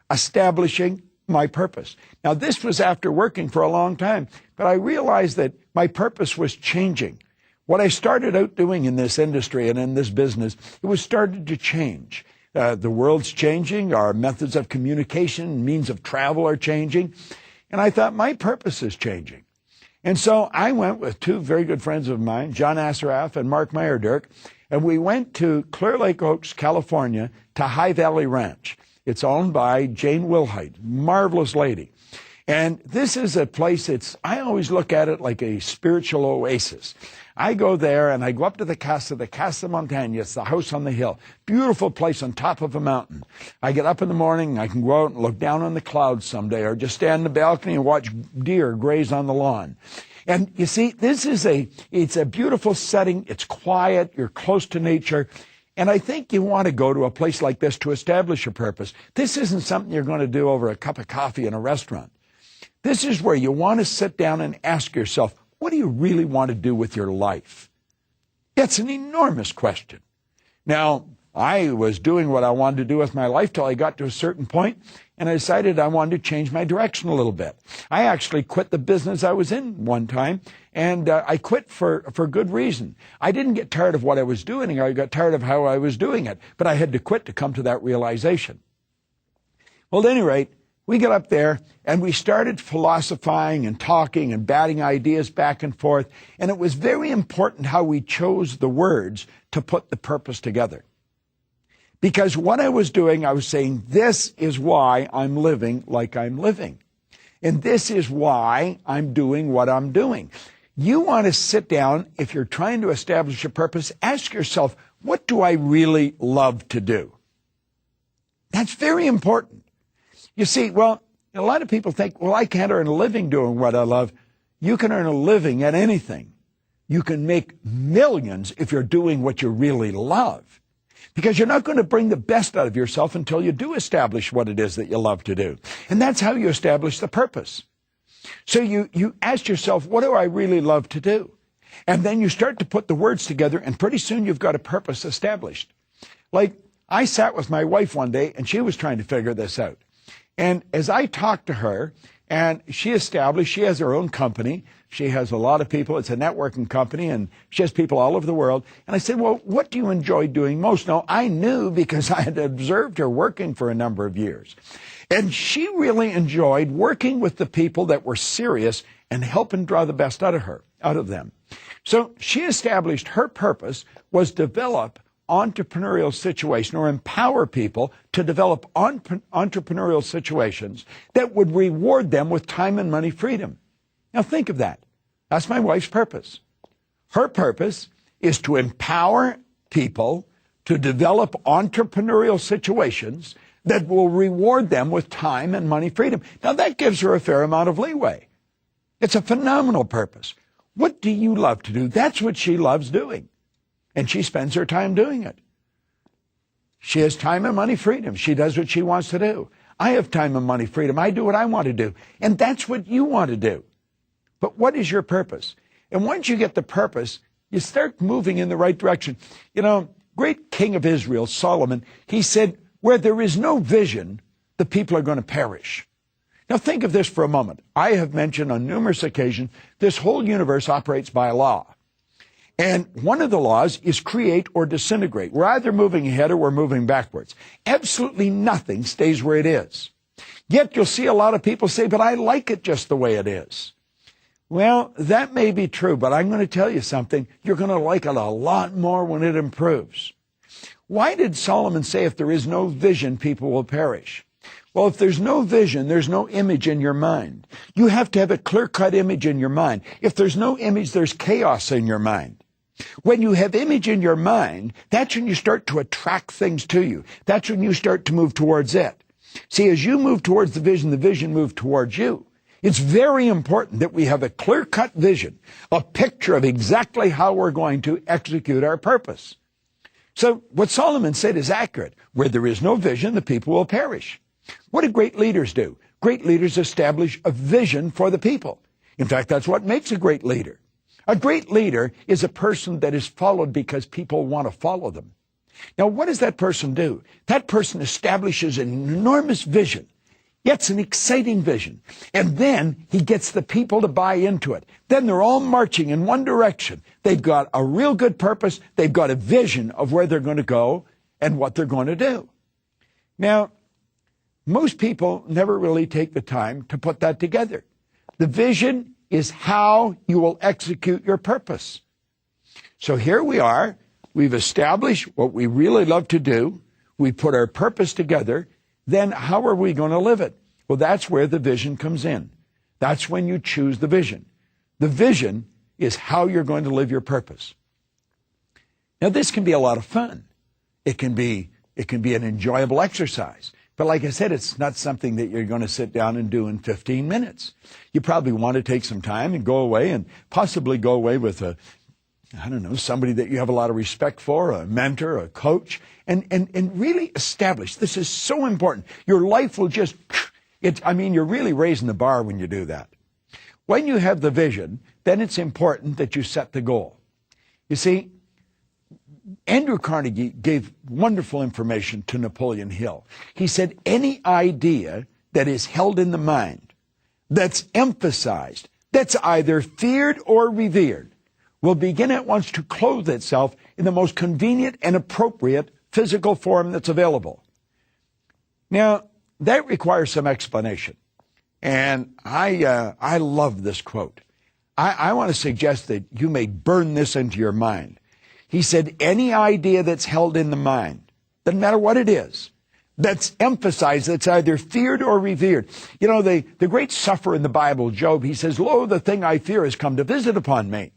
establishing my purpose. Now, this was after working for a long time, but I realized that my purpose was changing. What I started out doing in this industry and in this business, it was started to change. The world's changing, our methods of communication, means of travel are changing, and I thought my purpose is changing. And so I went with 2 very good friends of mine, John Assaraf and Mark Meyerdirk, and we went to Clear Lake Oaks, California, to High Valley Ranch. It's owned by Jane Wilhite, marvelous lady. And this is a place I always look at it like a spiritual oasis. I go there and I go up to the Casa Montaña. It's the house on the hill. Beautiful place on top of a mountain. I get up in the morning, I can go out and look down on the clouds someday, or just stand in the balcony and watch deer graze on the lawn. And you see, it's a beautiful setting. It's quiet. You're close to nature. And I think you want to go to a place like this to establish a purpose. This isn't something you're going to do over a cup of coffee in a restaurant. This is where you want to sit down and ask yourself, what do you really want to do with your life? It's an enormous question. Now, I was doing what I wanted to do with my life till I got to a certain point, and I decided I wanted to change my direction a little bit. I actually quit the business I was in one time, and I quit for good reason. I didn't get tired of what I was doing. I got tired of how I was doing it, but I had to quit to come to that realization. Well, at any rate, we got up there, and we started philosophizing and talking and batting ideas back and forth, and it was very important how we chose the words to put the purpose together. Because what I was doing, I was saying, this is why I'm living like I'm living. And this is why I'm doing what I'm doing. You want to sit down, if you're trying to establish a purpose, ask yourself, what do I really love to do? That's very important. You see, well, a lot of people think, well, I can't earn a living doing what I love. You can earn a living at anything. You can make millions if you're doing what you really love. Because you're not going to bring the best out of yourself until you do establish what it is that you love to do. And that's how you establish the purpose. So you ask yourself, what do I really love to do? And then you start to put the words together, and pretty soon you've got a purpose established. Like, I sat with my wife one day, and she was trying to figure this out. And as I talked to her, and she has her own company. She has a lot of people. It's a networking company, and she has people all over the world. And I said, well, what do you enjoy doing most? Now, I knew because I had observed her working for a number of years. And she really enjoyed working with the people that were serious and helping draw the best out of them. So she established her purpose was develop entrepreneurial situation or empower people to develop entrepreneurial situations that would reward them with time and money freedom. Now think of that. That's my wife's purpose. Her purpose is to empower people to develop entrepreneurial situations that will reward them with time and money freedom. Now that gives her a fair amount of leeway. It's a phenomenal purpose. What do you love to do? That's what she loves doing. And she spends her time doing it. She has time and money freedom. She does what she wants to do. I have time and money freedom. I do what I want to do. And that's what you want to do. But what is your purpose? And once you get the purpose, you start moving in the right direction. You know, great king of Israel, Solomon, he said, where there is no vision, the people are going to perish. Now think of this for a moment. I have mentioned on numerous occasions, this whole universe operates by a law. And one of the laws is create or disintegrate. We're either moving ahead or we're moving backwards. Absolutely nothing stays where it is. Yet you'll see a lot of people say, but I like it just the way it is. Well, that may be true, but I'm going to tell you something. You're going to like it a lot more when it improves. Why did Solomon say if there is no vision, people will perish? Well, if there's no vision, there's no image in your mind. You have to have a clear-cut image in your mind. If there's no image, there's chaos in your mind. When you have image in your mind, that's when you start to attract things to you. That's when you start to move towards it. See, as you move towards the vision moves towards you. It's very important that we have a clear-cut vision, a picture of exactly how we're going to execute our purpose. So what Solomon said is accurate. Where there is no vision, the people will perish. What do great leaders do? Great leaders establish a vision for the people. In fact, that's what makes a great leader. A great leader is a person that is followed because people want to follow them. Now, what does that person do? That person establishes an enormous vision. It's an exciting vision. And then he gets the people to buy into it. Then they're all marching in one direction. They've got a real good purpose. They've got a vision of where they're going to go and what they're going to do. Now, most people never really take the time to put that together. The vision is how you will execute your purpose. So here we are. We've established what we really love to do. We put our purpose together. Then how are we going to live it? Well, that's where the vision comes in. That's when you choose the vision. The vision is how you're going to live your purpose. Now, this can be a lot of fun. It can be an enjoyable exercise. But like I said, it's not something that you're going to sit down and do in 15 minutes. You probably want to take some time and go away and possibly go away with somebody that you have a lot of respect for, a mentor, a coach, and really establish. This is so important. Your life will you're really raising the bar when you do that. When you have the vision, then it's important that you set the goal. You see, Andrew Carnegie gave wonderful information to Napoleon Hill. He said, any idea that is held in the mind, that's emphasized, that's either feared or revered, will begin at once to clothe itself in the most convenient and appropriate physical form that's available. Now, that requires some explanation. And I love this quote. I want to suggest that you may burn this into your mind. He said, any idea that's held in the mind, doesn't matter what it is, that's emphasized, that's either feared or revered. You know, the great sufferer in the Bible, Job, he says, lo, the thing I fear has come to visit upon me.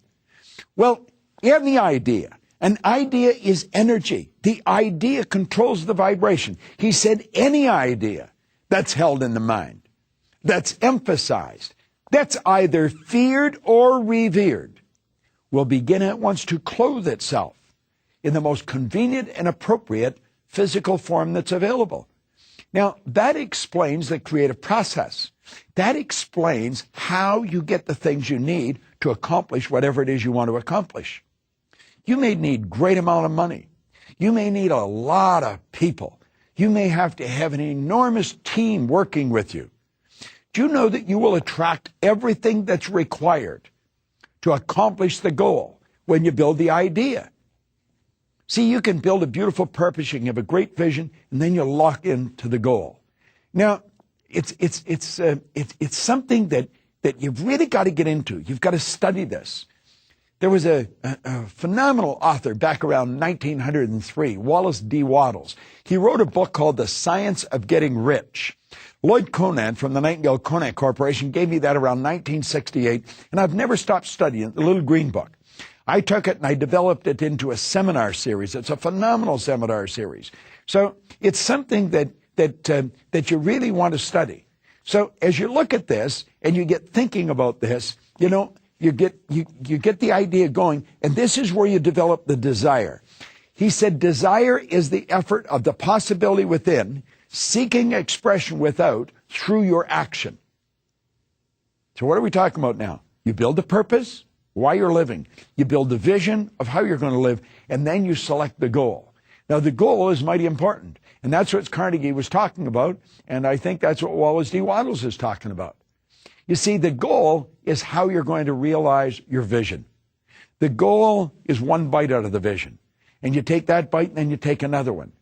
Well, any idea. An idea is energy. The idea controls the vibration. He said, any idea that's held in the mind, that's emphasized, that's either feared or revered, will begin at once to clothe itself in the most convenient and appropriate physical form that's available. Now, that explains the creative process. That explains how you get the things you need to accomplish whatever it is you want to accomplish. You may need great amount of money. You may need a lot of people. You may have to have an enormous team working with you. Do you know that you will attract everything that's required to accomplish the goal when you build the idea? See, you can build a beautiful purpose, you can have a great vision, and then you lock into the goal. Now, it's something that you've really got to get into. You've got to study this. There was a phenomenal author back around 1903, Wallace D. Wattles. He wrote a book called The Science of Getting Rich. Lloyd Conant from the Nightingale Conant Corporation gave me that around 1968, and I've never stopped studying the little green book. I took it and I developed it into a seminar series. It's a phenomenal seminar series. So it's something that you really want to study. So as you look at this and you get thinking about this, you know, you get the idea going, and this is where you develop the desire. He said, desire is the effort of the possibility within, seeking expression without through your action. So what are we talking about now? You build the purpose, why you're living. You build the vision of how you're going to live, and then you select the goal. Now, the goal is mighty important, and that's what Carnegie was talking about, and I think that's what Wallace D. Wattles is talking about. You see, the goal is how you're going to realize your vision. The goal is one bite out of the vision, and you take that bite, and then you take another one.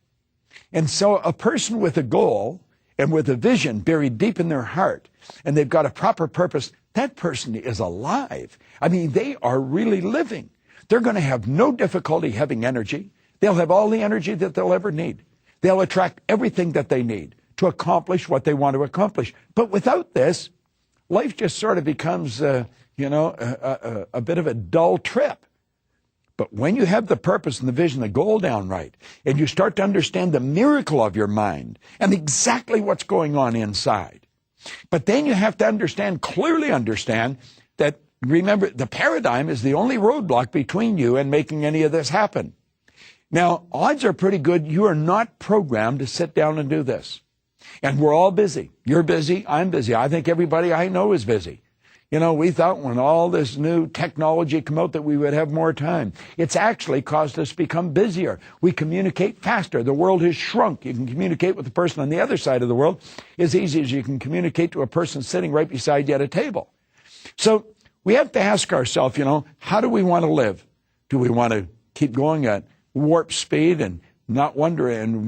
And so a person with a goal and with a vision buried deep in their heart, and they've got a proper purpose, that person is alive. I mean, they are really living. They're going to have no difficulty having energy. They'll have all the energy that they'll ever need. They'll attract everything that they need to accomplish what they want to accomplish. But without this, life just sort of becomes, a bit of a dull trip. But when you have the purpose and the vision, the goal down right, and you start to understand the miracle of your mind and exactly what's going on inside, but then you have to clearly understand that, remember, the paradigm is the only roadblock between you and making any of this happen. Now, odds are pretty good you are not programmed to sit down and do this. And we're all busy. You're busy. I'm busy. I think everybody I know is busy. You know, we thought when all this new technology came out that we would have more time. It's actually caused us to become busier. We communicate faster. The world has shrunk. You can communicate with the person on the other side of the world as easy as you can communicate to a person sitting right beside you at a table. So we have to ask ourselves, you know, how do we want to live? Do we want to keep going at warp speed and not wondering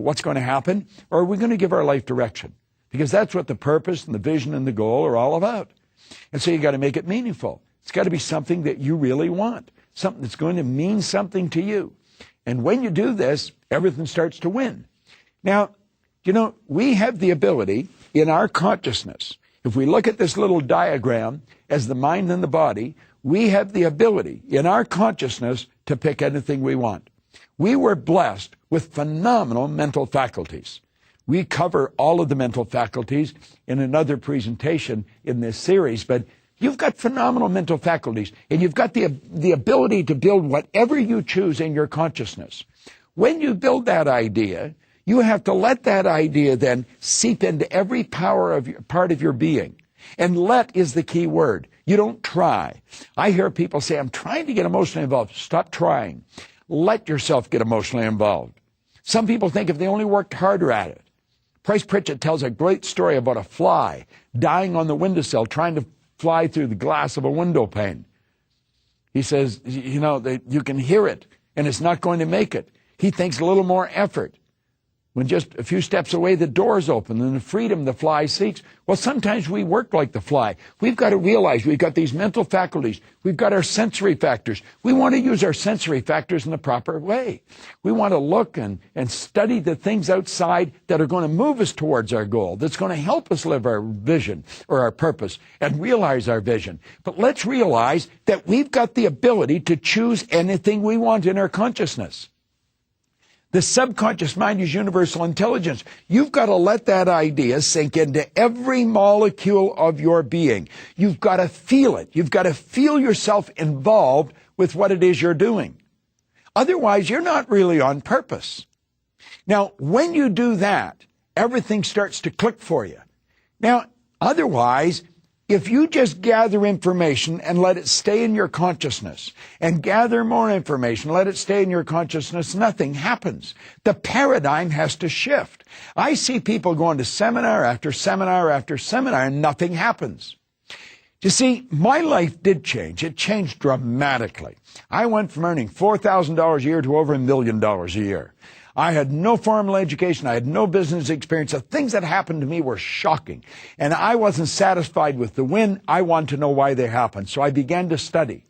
what's going to happen? Or are we going to give our life direction? Because that's what the purpose and the vision and the goal are all about. And so you got to make it meaningful. It's got to be something that you really want, something that's going to mean something to you. And when you do this, everything starts to win. Now, you know, we have the ability in our consciousness, if we look at this little diagram as the mind and the body, we have the ability in our consciousness to pick anything we want. We were blessed with phenomenal mental faculties. We cover all of the mental faculties in another presentation in this series, but you've got phenomenal mental faculties, and you've got the ability to build whatever you choose in your consciousness. When you build that idea, you have to let that idea then seep into every part of your being. And let is the key word. You don't try. I hear people say, I'm trying to get emotionally involved. Stop trying. Let yourself get emotionally involved. Some people think if they only worked harder at it. Price Pritchett tells a great story about a fly dying on the windowsill trying to fly through the glass of a window pane. He says, you know, you can hear it, and it's not going to make it. He thinks a little more effort. When just a few steps away, the door's open and the freedom the fly seeks. Well, sometimes we work like the fly. We've got to realize we've got these mental faculties. We've got our sensory factors. We want to use our sensory factors in the proper way. We want to look and study the things outside that are going to move us towards our goal, that's going to help us live our vision or our purpose and realize our vision. But let's realize that we've got the ability to choose anything we want in our consciousness. The subconscious mind is universal intelligence. You've got to let that idea sink into every molecule of your being. You've got to feel it. You've got to feel yourself involved with what it is you're doing. Otherwise, you're not really on purpose. Now, when you do that, everything starts to click for you. Now, otherwise, if you just gather information and let it stay in your consciousness, and gather more information, let it stay in your consciousness, nothing happens. The paradigm has to shift. I see people going to seminar after seminar after seminar, and nothing happens. You see, my life did change. It changed dramatically. I went from earning $4,000 a year to over $1 million a year. I had no formal education. I had no business experience. The things that happened to me were shocking. And I wasn't satisfied with the win. I wanted to know why they happened. So I began to study.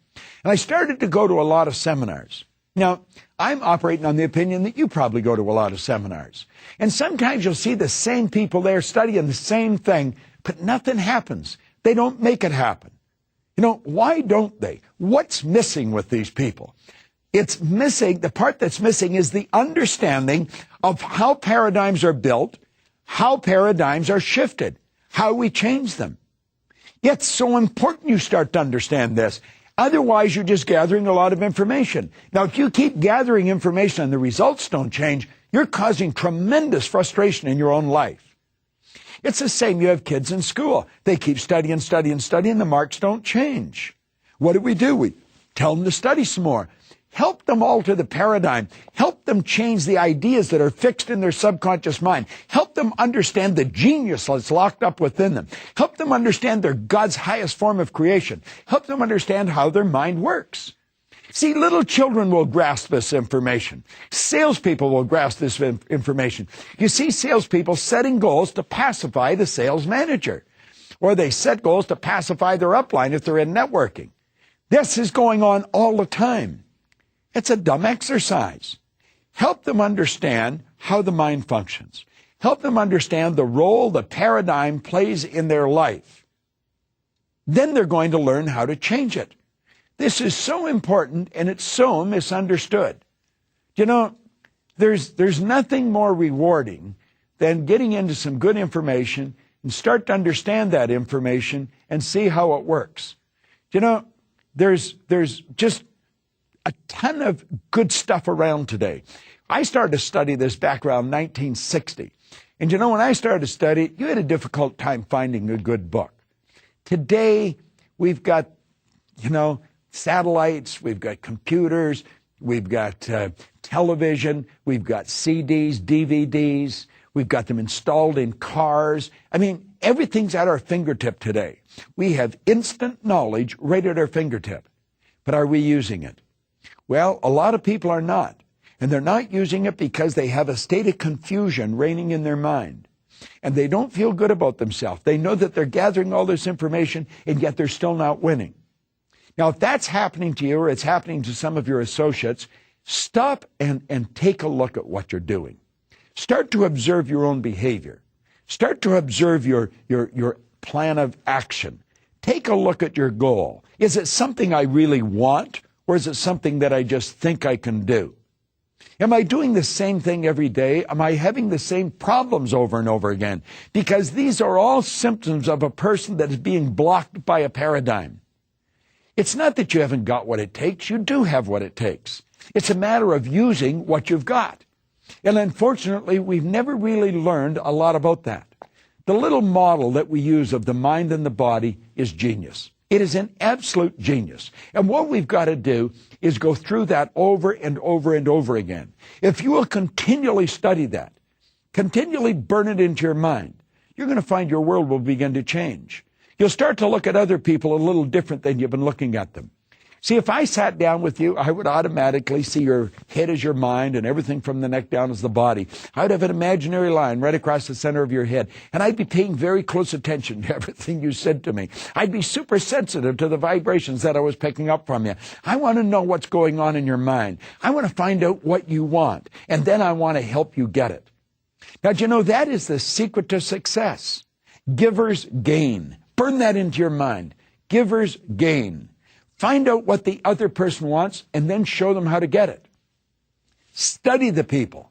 And I started to go to a lot of seminars. Now, I'm operating on the opinion that you probably go to a lot of seminars. And sometimes you'll see the same people there studying the same thing, but nothing happens. They don't make it happen. You know, why don't they? What's missing with these people? It's missing, the part that's missing is the understanding of how paradigms are built, how paradigms are shifted, how we change them. It's so important you start to understand this. Otherwise, you're just gathering a lot of information. Now, if you keep gathering information and the results don't change, you're causing tremendous frustration in your own life. It's the same. You have kids in school. They keep studying, the marks don't change. What do? We tell them to study some more. Help them alter the paradigm. Help them change the ideas that are fixed in their subconscious mind. Help them understand the genius that's locked up within them. Help them understand they're God's highest form of creation. Help them understand how their mind works. See, little children will grasp this information. Salespeople will grasp this information. You see salespeople setting goals to pacify the sales manager, or they set goals to pacify their upline if they're in networking. This is going on all the time. It's a dumb exercise. Help them understand how the mind functions. Help them understand the role the paradigm plays in their life. Then they're going to learn how to change it. This is so important, and it's so misunderstood. You know, there's nothing more rewarding than getting into some good information and start to understand that information and see how it works. You know, there's just a ton of good stuff around today. I started to study this back around 1960. And you know, when I started to study it, you had a difficult time finding a good book. Today, we've got, satellites, we've got computers, we've got television, we've got CDs, DVDs, we've got them installed in cars. I mean, everything's at our fingertip today. We have instant knowledge right at our fingertip. But are we using it? Well, a lot of people are not. And they're not using it because they have a state of confusion reigning in their mind. And they don't feel good about themselves. They know that they're gathering all this information, and yet they're still not winning. Now, if that's happening to you, or it's happening to some of your associates, stop and take a look at what you're doing. Start to observe your own behavior. Start to observe your plan of action. Take a look at your goal. Is it something I really want? Or is it something that I just think I can do? Am I doing the same thing every day? Am I having the same problems over and over again? Because these are all symptoms of a person that is being blocked by a paradigm. It's not that you haven't got what it takes. You do have what it takes. It's a matter of using what you've got. And unfortunately, we've never really learned a lot about that. The little model that we use of the mind and the body is genius. It is an absolute genius. And what we've got to do is go through that over and over and over again. If you will continually study that, continually burn it into your mind, you're going to find your world will begin to change. You'll start to look at other people a little different than you've been looking at them. See, if I sat down with you, I would automatically see your head as your mind and everything from the neck down as the body. I would have an imaginary line right across the center of your head, and I'd be paying very close attention to everything you said to me. I'd be super sensitive to the vibrations that I was picking up from you. I want to know what's going on in your mind. I want to find out what you want, and then I want to help you get it. Now, do you know that is the secret to success? Givers gain. Burn that into your mind. Givers gain. Find out what the other person wants and then show them how to get it. Study the people.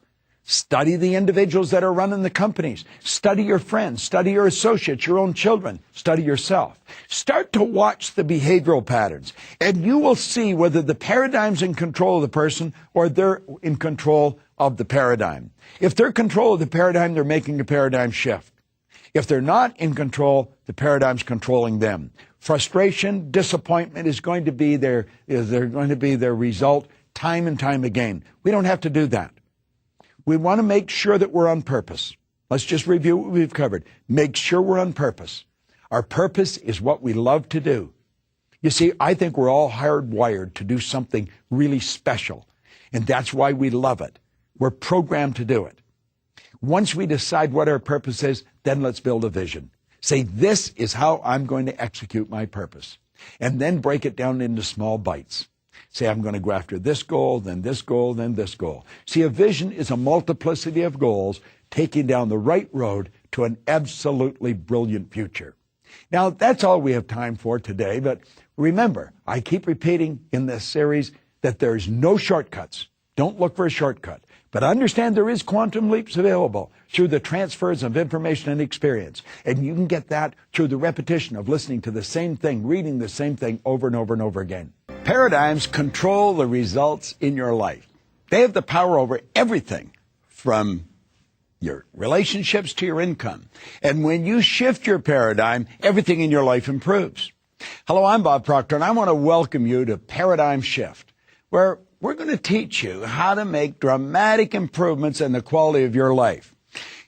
Study the individuals that are running the companies. Study your friends. Study your associates, your own children. Study yourself. Start to watch the behavioral patterns, and you will see whether the paradigm's in control of the person or they're in control of the paradigm. If they're in control of the paradigm, they're making a paradigm shift. If they're not in control, the paradigm's controlling them. Frustration, disappointment is going to be their result time and time again. We don't have to do that. We want to make sure that we're on purpose. Let's just review what we've covered. Make sure we're on purpose. Our purpose is what we love to do. You see, I think we're all hardwired to do something really special, and that's why we love it. We're programmed to do it. Once we decide what our purpose is, then let's build a vision. Say, this is how I'm going to execute my purpose. And then break it down into small bites. Say, I'm going to go after this goal, then this goal, then this goal. See, a vision is a multiplicity of goals taking down the right road to an absolutely brilliant future. Now, that's all we have time for today, but remember, I keep repeating in this series that there's no shortcuts. Don't look for a shortcut, but understand there is quantum leaps available through the transfers of information and experience, and you can get that through the repetition of listening to the same thing, reading the same thing over and over and over again. Paradigms control the results in your life. They have the power over everything from your relationships to your income. And when you shift your paradigm, everything in your life improves. Hello, I'm Bob Proctor, and I want to welcome you to Paradigm Shift, where we're going to teach you how to make dramatic improvements in the quality of your life.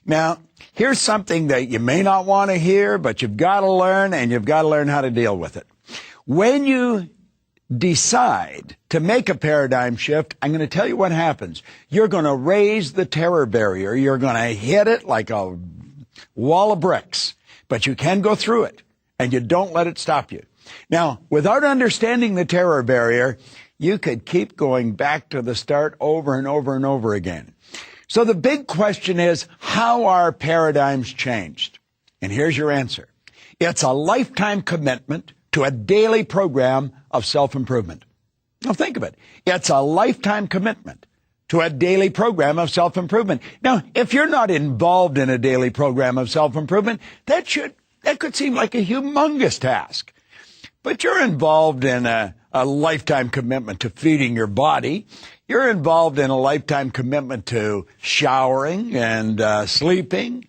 Now, here's something that you may not want to hear, but you've got to learn, and you've got to learn how to deal with it. When you decide to make a paradigm shift, I'm going to tell you what happens. You're going to raise the terror barrier. You're going to hit it like a wall of bricks, but you can go through it, and you don't let it stop you. Now, without understanding the terror barrier, you could keep going back to the start over and over and over again. So the big question is, how are paradigms changed? And here's your answer. It's a lifetime commitment to a daily program of self-improvement. Now think of it. It's a lifetime commitment to a daily program of self-improvement. Now, if you're not involved in a daily program of self-improvement, that could seem like a humongous task. But you're involved in a lifetime commitment to feeding your body. You're involved in a lifetime commitment to showering and sleeping.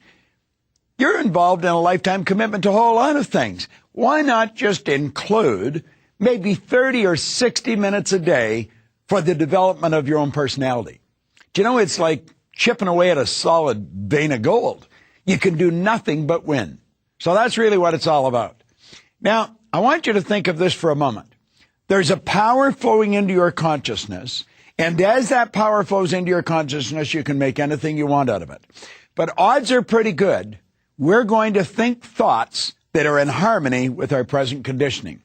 You're involved in a lifetime commitment to a whole lot of things. Why not just include maybe 30 or 60 minutes a day for the development of your own personality? Do you know, it's like chipping away at a solid vein of gold. You can do nothing but win. So that's really what it's all about. Now, I want you to think of this for a moment. There's a power flowing into your consciousness, and as that power flows into your consciousness, you can make anything you want out of it. But odds are pretty good we're going to think thoughts that are in harmony with our present conditioning.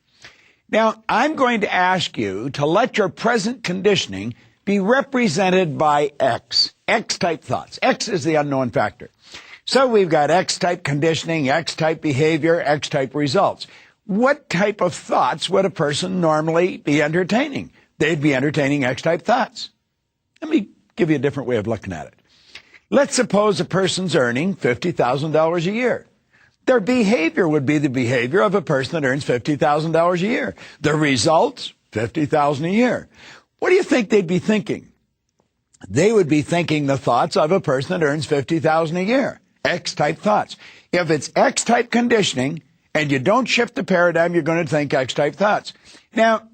Now, I'm going to ask you to let your present conditioning be represented by X-type thoughts. X is the unknown factor. So we've got X-type conditioning, X-type behavior, X-type results. What type of thoughts would a person normally be entertaining? They'd be entertaining X-type thoughts. Let me give you a different way of looking at it. Let's suppose a person's earning $50,000 a year. Their behavior would be the behavior of a person that earns $50,000 a year. The results, $50,000 a year. What do you think they'd be thinking? They would be thinking the thoughts of a person that earns $50,000 a year. X-type thoughts. If it's X-type conditioning and you don't shift the paradigm, you're going to think X-type thoughts. Now,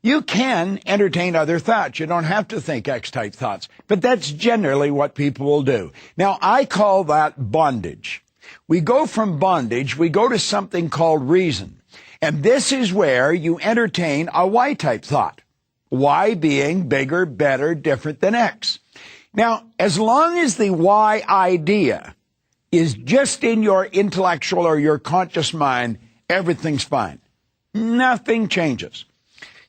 you can entertain other thoughts. You don't have to think X-type thoughts, but that's generally what people will do. Now, I call that bondage. We go from bondage, we go to something called reason. And this is where you entertain a Y-type thought. Y being bigger, better, different than X. Now, as long as the Y idea is just in your intellectual or your conscious mind, everything's fine. Nothing changes.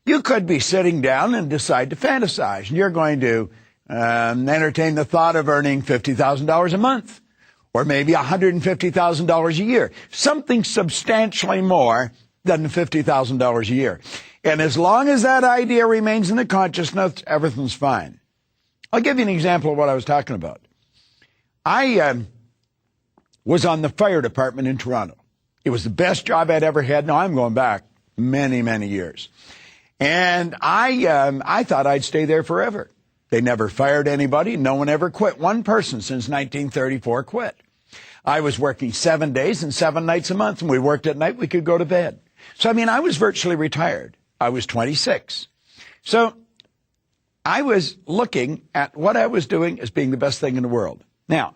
You could be sitting down and decide to fantasize, and you're going to entertain the thought of earning $50,000 a month, or maybe $150,000 a year, something substantially more than $50,000 a year. And as long as that idea remains in the consciousness, everything's fine. I'll give you an example of what I was talking about. I was on the fire department in Toronto. It was the best job I'd ever had. Now, I'm going back many, many years. And I thought I'd stay there forever. They never fired anybody. No one ever quit. One person since 1934 quit. I was working 7 days and 7 nights a month. And we worked at night. We could go to bed. So, I mean, I was virtually retired. I was 26. So I was looking at what I was doing as being the best thing in the world. Now,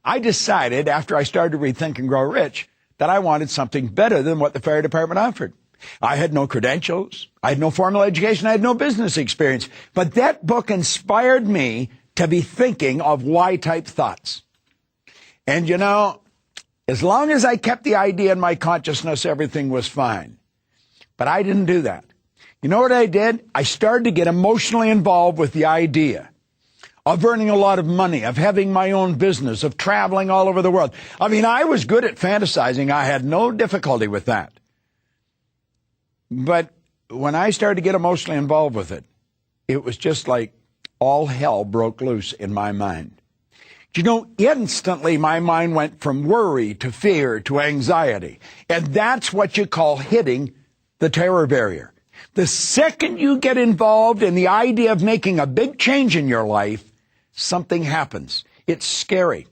I decided after I started to read Think and Grow Rich that I wanted something better than what the fire department offered. I had no credentials. I had no formal education. I had no business experience. But that book inspired me to be thinking of why-type thoughts. And, you know, as long as I kept the idea in my consciousness, everything was fine. But I didn't do that. You know what I did? I started to get emotionally involved with the idea of earning a lot of money, of having my own business, of traveling all over the world. I mean, I was good at fantasizing. I had no difficulty with that. But when I started to get emotionally involved with it, it was just like all hell broke loose in my mind. You know, instantly my mind went from worry to fear to anxiety. And that's what you call hitting the terror barrier. The second you get involved in the idea of making a big change in your life, something happens. It's scary.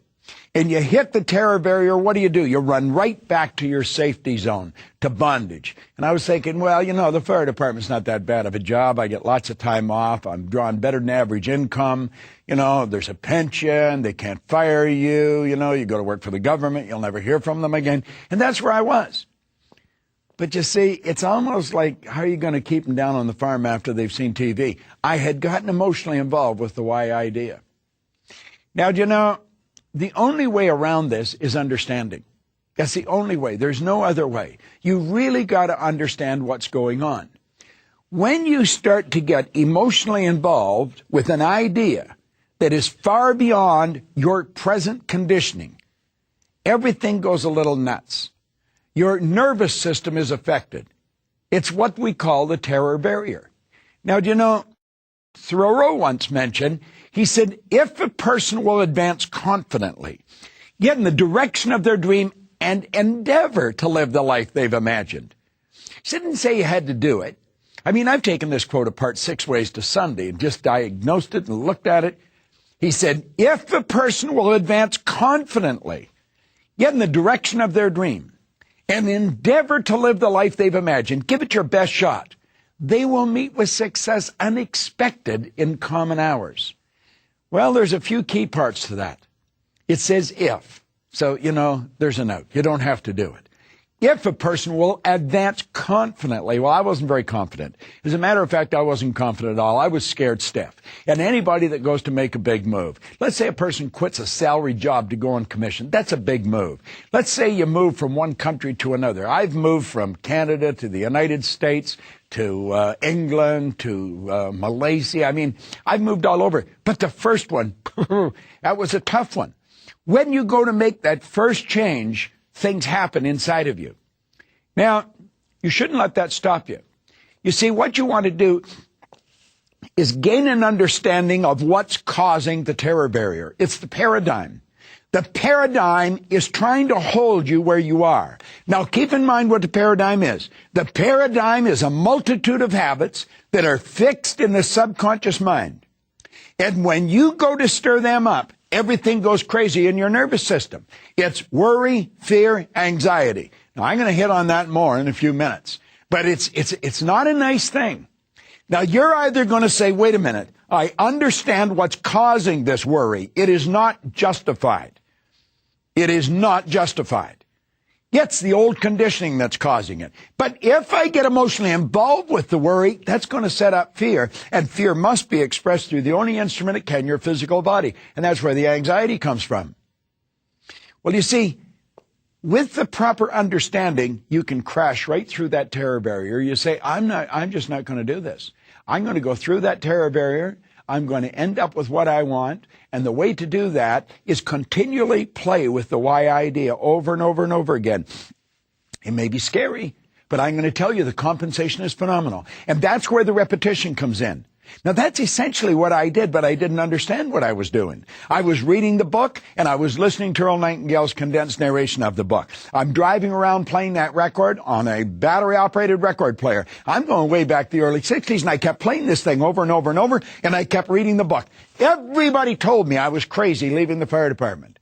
And you hit the terror barrier, what do? You run right back to your safety zone, to bondage. And I was thinking, well, you know, the fire department's not that bad of a job. I get lots of time off. I'm drawing better than average income. You know, there's a pension. They can't fire you. You know, you go to work for the government. You'll never hear from them again. And that's where I was. But you see, it's almost like, how are you going to keep them down on the farm after they've seen TV? I had gotten emotionally involved with the why idea. Now, do you know, the only way around this is understanding. That's the only way. There's no other way. You really got to understand what's going on. When you start to get emotionally involved with an idea that is far beyond your present conditioning, everything goes a little nuts. Your nervous system is affected. It's what we call the terror barrier. Now, do you know, Thoreau once mentioned, he said, if a person will advance confidently, get in the direction of their dream and endeavor to live the life they've imagined. He didn't say you had to do it. I mean, I've taken this quote apart 6 ways to Sunday and just diagnosed it and looked at it. He said, if a person will advance confidently, get in the direction of their dream, and endeavor to live the life they've imagined, give it your best shot, they will meet with success unexpected in common hours. Well, there's a few key parts to that. It says if. So, you know, there's a note. You don't have to do it. If a person will advance confidently. Well, I wasn't very confident. As a matter of fact, I wasn't confident at all. I was scared stiff. And anybody that goes to make a big move, let's say a person quits a salary job to go on commission, that's a big move. Let's say you move from one country to another. I've moved from Canada to the United States to England to Malaysia. I mean, I've moved all over. But the first one, that was a tough one. When you go to make that first change, things happen inside of you. Now, you shouldn't let that stop you. You see, what you want to do is gain an understanding of what's causing the terror barrier. It's the paradigm. The paradigm is trying to hold you where you are. Now, keep in mind what the paradigm is. The paradigm is a multitude of habits that are fixed in the subconscious mind. And when you go to stir them up, everything goes crazy in your nervous system. It's worry, fear, anxiety. Now, I'm going to hit on that more in a few minutes. But it's not a nice thing. Now, you're either going to say, wait a minute, I understand what's causing this worry. It is not justified. It is not justified. It's the old conditioning that's causing it. But if I get emotionally involved with the worry, that's going to set up fear. And fear must be expressed through the only instrument it can, your physical body. And that's where the anxiety comes from. Well, you see, with the proper understanding, you can crash right through that terror barrier. You say, I'm just not going to do this. I'm going to go through that terror barrier. I'm going to end up with what I want. And the way to do that is continually play with the why idea over and over and over again. It may be scary, but I'm going to tell you the compensation is phenomenal. And that's where the repetition comes in. Now, that's essentially what I did, but I didn't understand what I was doing. I was reading the book, and I was listening to Earl Nightingale's condensed narration of the book. I'm driving around playing that record on a battery-operated record player. I'm going way back to the early 60s, and I kept playing this thing over and over and over, and I kept reading the book. Everybody told me I was crazy leaving the fire department.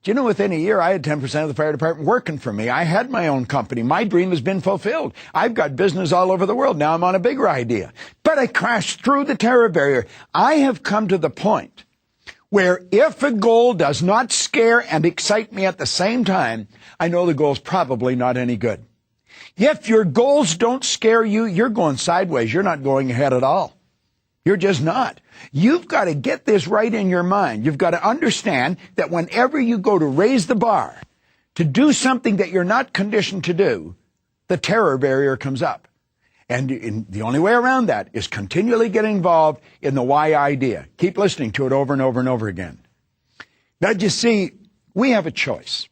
Do you know, within a year, I had 10% of the fire department working for me. I had my own company. My dream has been fulfilled. I've got business all over the world. Now I'm on a bigger idea. But I crashed through the terror barrier. I have come to the point where if a goal does not scare and excite me at the same time, I know the goal's probably not any good. If your goals don't scare you, you're going sideways. You're not going ahead at all. You're just not. You've got to get this right in your mind. You've got to understand that whenever you go to raise the bar, to do something that you're not conditioned to do, the terror barrier comes up. And the only way around that is continually get involved in the why idea. Keep listening to it over and over and over again. Now, you see, we have a choice.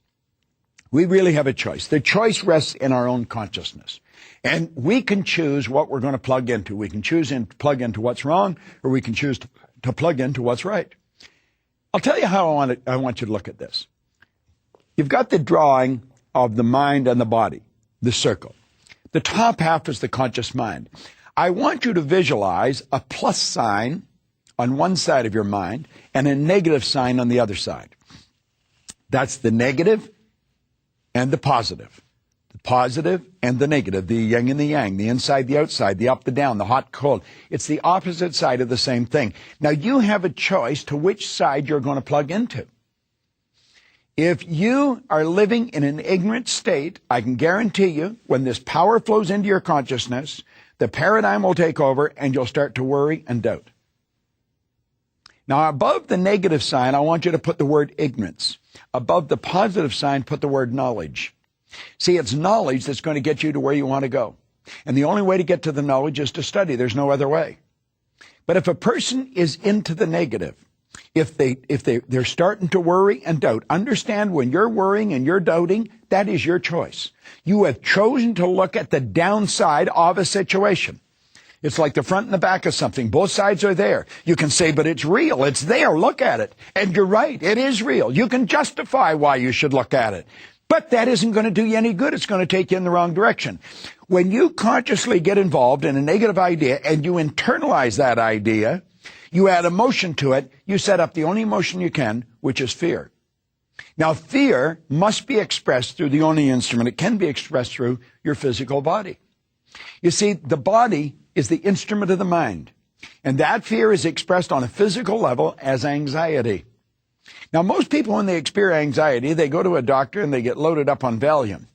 We really have a choice. The choice rests in our own consciousness. And we can choose what we're going to plug into. We can choose to plug into what's wrong, or we can choose to plug into what's right. I'll tell you how I want you to look at this. You've got the drawing of the mind and the body, the circle. The top half is the conscious mind. I want you to visualize a plus sign on one side of your mind and a negative sign on the other side. That's the negative and the positive. Positive and the negative, the yin and the yang, the inside, the outside, the up, the down, the hot, cold. It's the opposite side of the same thing. Now, you have a choice to which side you're going to plug into. If you are living in an ignorant state, I can guarantee you, when this power flows into your consciousness, the paradigm will take over and you'll start to worry and doubt. Now, above the negative sign, I want you to put the word ignorance. Above the positive sign, put the word knowledge. See, it's knowledge that's going to get you to where you want to go. And the only way to get to the knowledge is to study. There's no other way. But if a person is into the negative, if they're starting to worry and doubt, understand when you're worrying and you're doubting, that is your choice. You have chosen to look at the downside of a situation. It's like the front and the back of something. Both sides are there. You can say, but it's real. It's there. Look at it. And you're right. It is real. You can justify why you should look at it. But that isn't going to do you any good. It's going to take you in the wrong direction. When you consciously get involved in a negative idea and you internalize that idea, you add emotion to it, you set up the only emotion you can, which is fear. Now, fear must be expressed through the only instrument it can be expressed through, your physical body. You see, the body is the instrument of the mind, and that fear is expressed on a physical level as anxiety. Now, most people, when they experience anxiety, they go to a doctor and they get loaded up on Valium.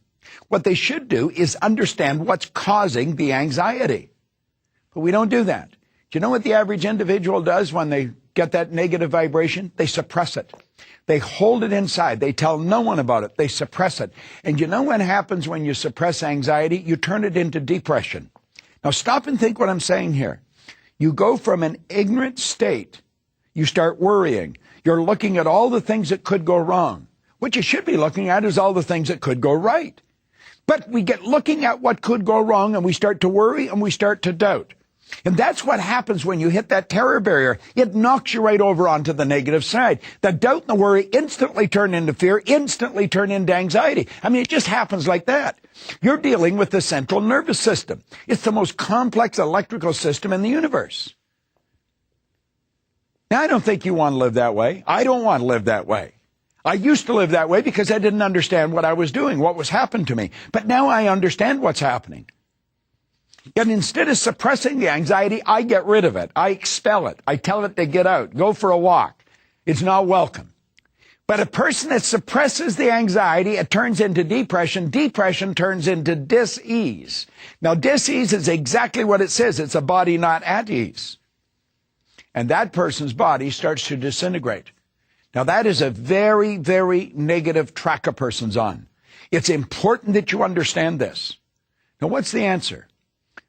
What they should do is understand what's causing the anxiety. But we don't do that. Do you know what the average individual does when they get that negative vibration? They suppress it. They hold it inside. They tell no one about it. They suppress it. And you know what happens when you suppress anxiety? You turn it into depression. Now, stop and think what I'm saying here. You go from an ignorant state. You start worrying. You're looking at all the things that could go wrong. What you should be looking at is all the things that could go right. But we get looking at what could go wrong and we start to worry and we start to doubt. And that's what happens when you hit that terror barrier. It knocks you right over onto the negative side. The doubt and the worry instantly turn into fear, instantly turn into anxiety. I mean, it just happens like that. You're dealing with the central nervous system. It's the most complex electrical system in the universe. Now, I don't think you want to live that way. I don't want to live that way. I used to live that way because I didn't understand what I was doing, what was happening to me. But now I understand what's happening. And instead of suppressing the anxiety, I get rid of it. I expel it. I tell it to get out. Go for a walk. It's not welcome. But a person that suppresses the anxiety, it turns into depression. Depression turns into dis-ease. Now, dis-ease is exactly what it says. It's a body not at ease. And that person's body starts to disintegrate. Now, that is a very, very negative track a person's on. It's important that you understand this. Now, what's the answer?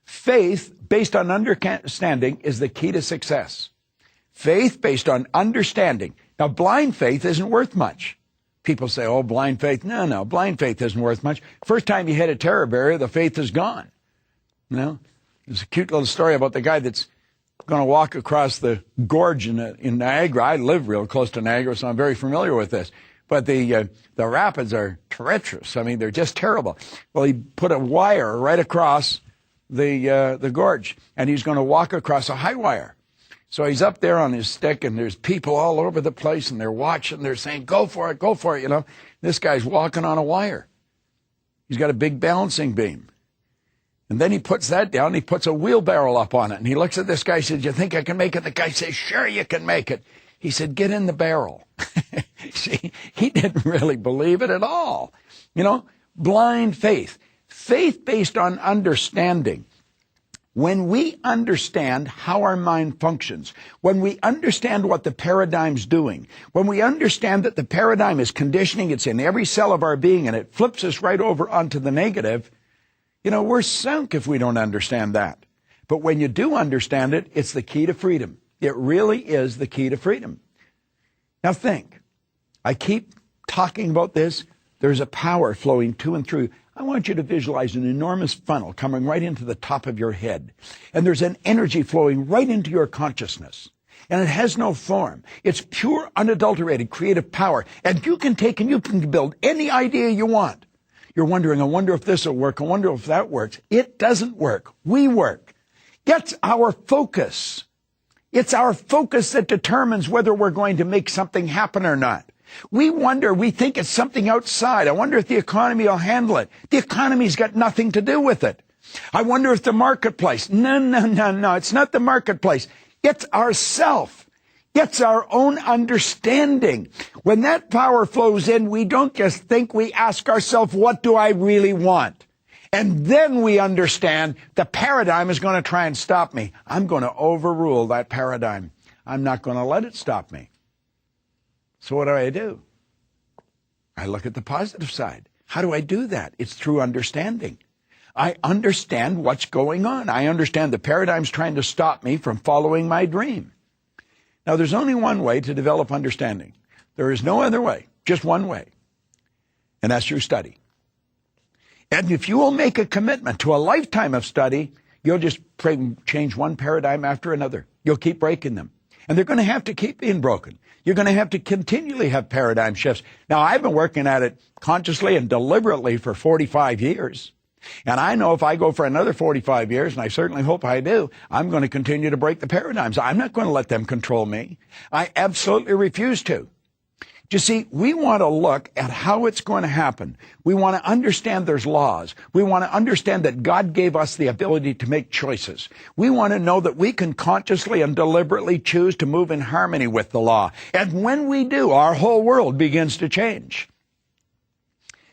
Faith based on understanding is the key to success. Faith based on understanding. Now, blind faith isn't worth much. People say, oh, blind faith. No, blind faith isn't worth much. First time you hit a terror barrier, the faith is gone. You know, there's a cute little story about the guy that's going to walk across the gorge in Niagara. I live real close to Niagara, so I'm very familiar with this. But the rapids are treacherous. I mean, they're just terrible. Well, he put a wire right across the gorge, and he's going to walk across a high wire. So he's up there on his stick, and there's people all over the place, and they're watching. They're saying, go for it, you know. This guy's walking on a wire. He's got a big balancing beam. And then he puts that down, and he puts a wheelbarrow up on it. And he looks at this guy and says, you think I can make it? The guy says, sure you can make it. He said, get in the barrel. See, he didn't really believe it at all. You know, blind faith. Faith based on understanding. When we understand how our mind functions, when we understand what the paradigm's doing, when we understand that the paradigm is conditioning, it's in every cell of our being, and it flips us right over onto the negative, you know, we're sunk if we don't understand that. But when you do understand it, it's the key to freedom. It really is the key to freedom. Now think, I keep talking about this. There's a power flowing to and through. I want you to visualize an enormous funnel coming right into the top of your head. And there's an energy flowing right into your consciousness. And it has no form. It's pure, unadulterated, creative power. And you can take and you can build any idea you want. You're wondering, I wonder if this will work. I wonder if that works. It doesn't work. We work. It's our focus. It's our focus that determines whether we're going to make something happen or not. We wonder, we think it's something outside. I wonder if the economy will handle it. The economy's got nothing to do with it. I wonder if the marketplace. No. It's not the marketplace. It's ourself. It's our own understanding. When that power flows in, we don't just think, we ask ourselves, what do I really want? And then we understand the paradigm is going to try and stop me. I'm going to overrule that paradigm. I'm not going to let it stop me. So what do? I look at the positive side. How do I do that? It's through understanding. I understand what's going on. I understand the paradigm's trying to stop me from following my dream. Now, there's only one way to develop understanding. There is no other way, just one way. And that's through study. And if you will make a commitment to a lifetime of study, you'll just change one paradigm after another. You'll keep breaking them. And they're going to have to keep being broken. You're going to have to continually have paradigm shifts. Now, I've been working at it consciously and deliberately for 45 years. And I know if I go for another 45 years, and I certainly hope I do, I'm going to continue to break the paradigms. I'm not going to let them control me. I absolutely refuse to. You see, we want to look at how it's going to happen. We want to understand there's laws. We want to understand that God gave us the ability to make choices. We want to know that we can consciously and deliberately choose to move in harmony with the law. And when we do, our whole world begins to change.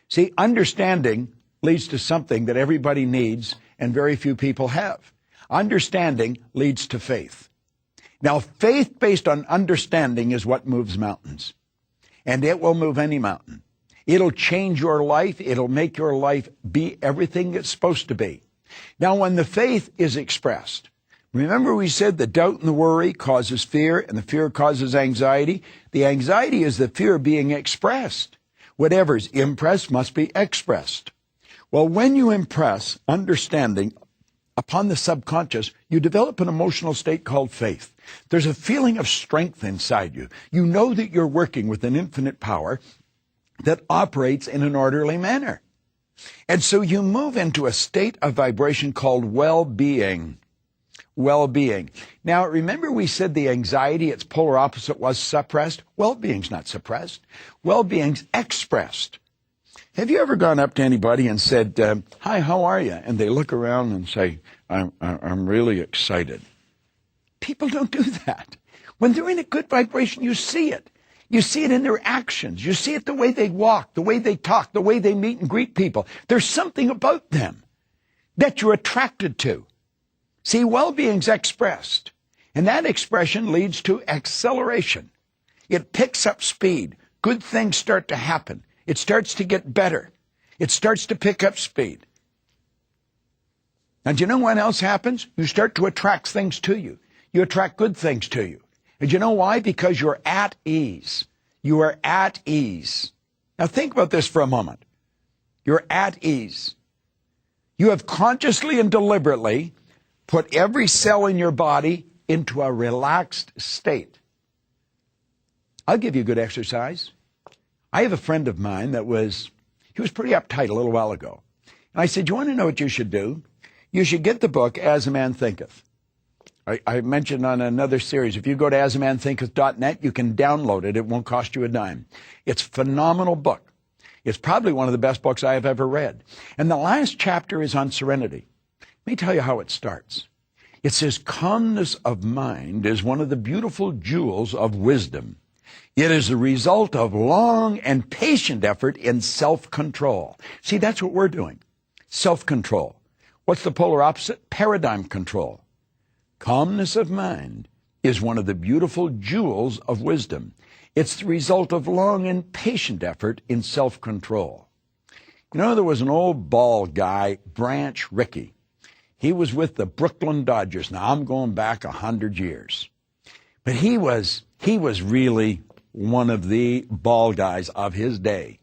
See, understanding leads to something that everybody needs and very few people have. Understanding leads to faith. Now, faith based on understanding is what moves mountains. And it will move any mountain. It'll change your life. It'll make your life be everything it's supposed to be. Now, when the faith is expressed, remember we said the doubt and the worry causes fear, and the fear causes anxiety. The anxiety is the fear being expressed. Whatever's impressed must be expressed. Well, when you impress understanding upon the subconscious, you develop an emotional state called faith. There's a feeling of strength inside you. You know that you're working with an infinite power that operates in an orderly manner. And so you move into a state of vibration called well-being. Well-being. Now, remember we said the anxiety, its polar opposite, was suppressed? Well-being's not suppressed. Well-being's expressed. Have you ever gone up to anybody and said, hi, how are you? And they look around and say, I'm really excited. People don't do that. When they're in a good vibration, you see it. You see it in their actions. You see it the way they walk, the way they talk, the way they meet and greet people. There's something about them that you're attracted to. See, well-being's expressed. And that expression leads to acceleration. It picks up speed. Good things start to happen. It starts to get better. It starts to pick up speed. And you know what else happens? You start to attract things to you. You attract good things to you. And you know why? Because you're at ease. You are at ease. Now think about this for a moment. You're at ease. You have consciously and deliberately put every cell in your body into a relaxed state. I'll give you a good exercise. I have a friend of mine he was pretty uptight a little while ago. And I said, "You want to know what you should do? You should get the book, As a Man Thinketh." I mentioned on another series, if you go to asamanthinketh.net, you can download it. It won't cost you a dime. It's a phenomenal book. It's probably one of the best books I have ever read. And the last chapter is on serenity. Let me tell you how it starts. It says, calmness of mind is one of the beautiful jewels of wisdom. It is the result of long and patient effort in self-control. See, that's what we're doing. Self-control. What's the polar opposite? Paradigm control. Calmness of mind is one of the beautiful jewels of wisdom. It's the result of long and patient effort in self-control. You know, there was an old bald guy, Branch Rickey. He was with the Brooklyn Dodgers. Now, I'm going back 100 years. But he was really one of the ball guys of his day.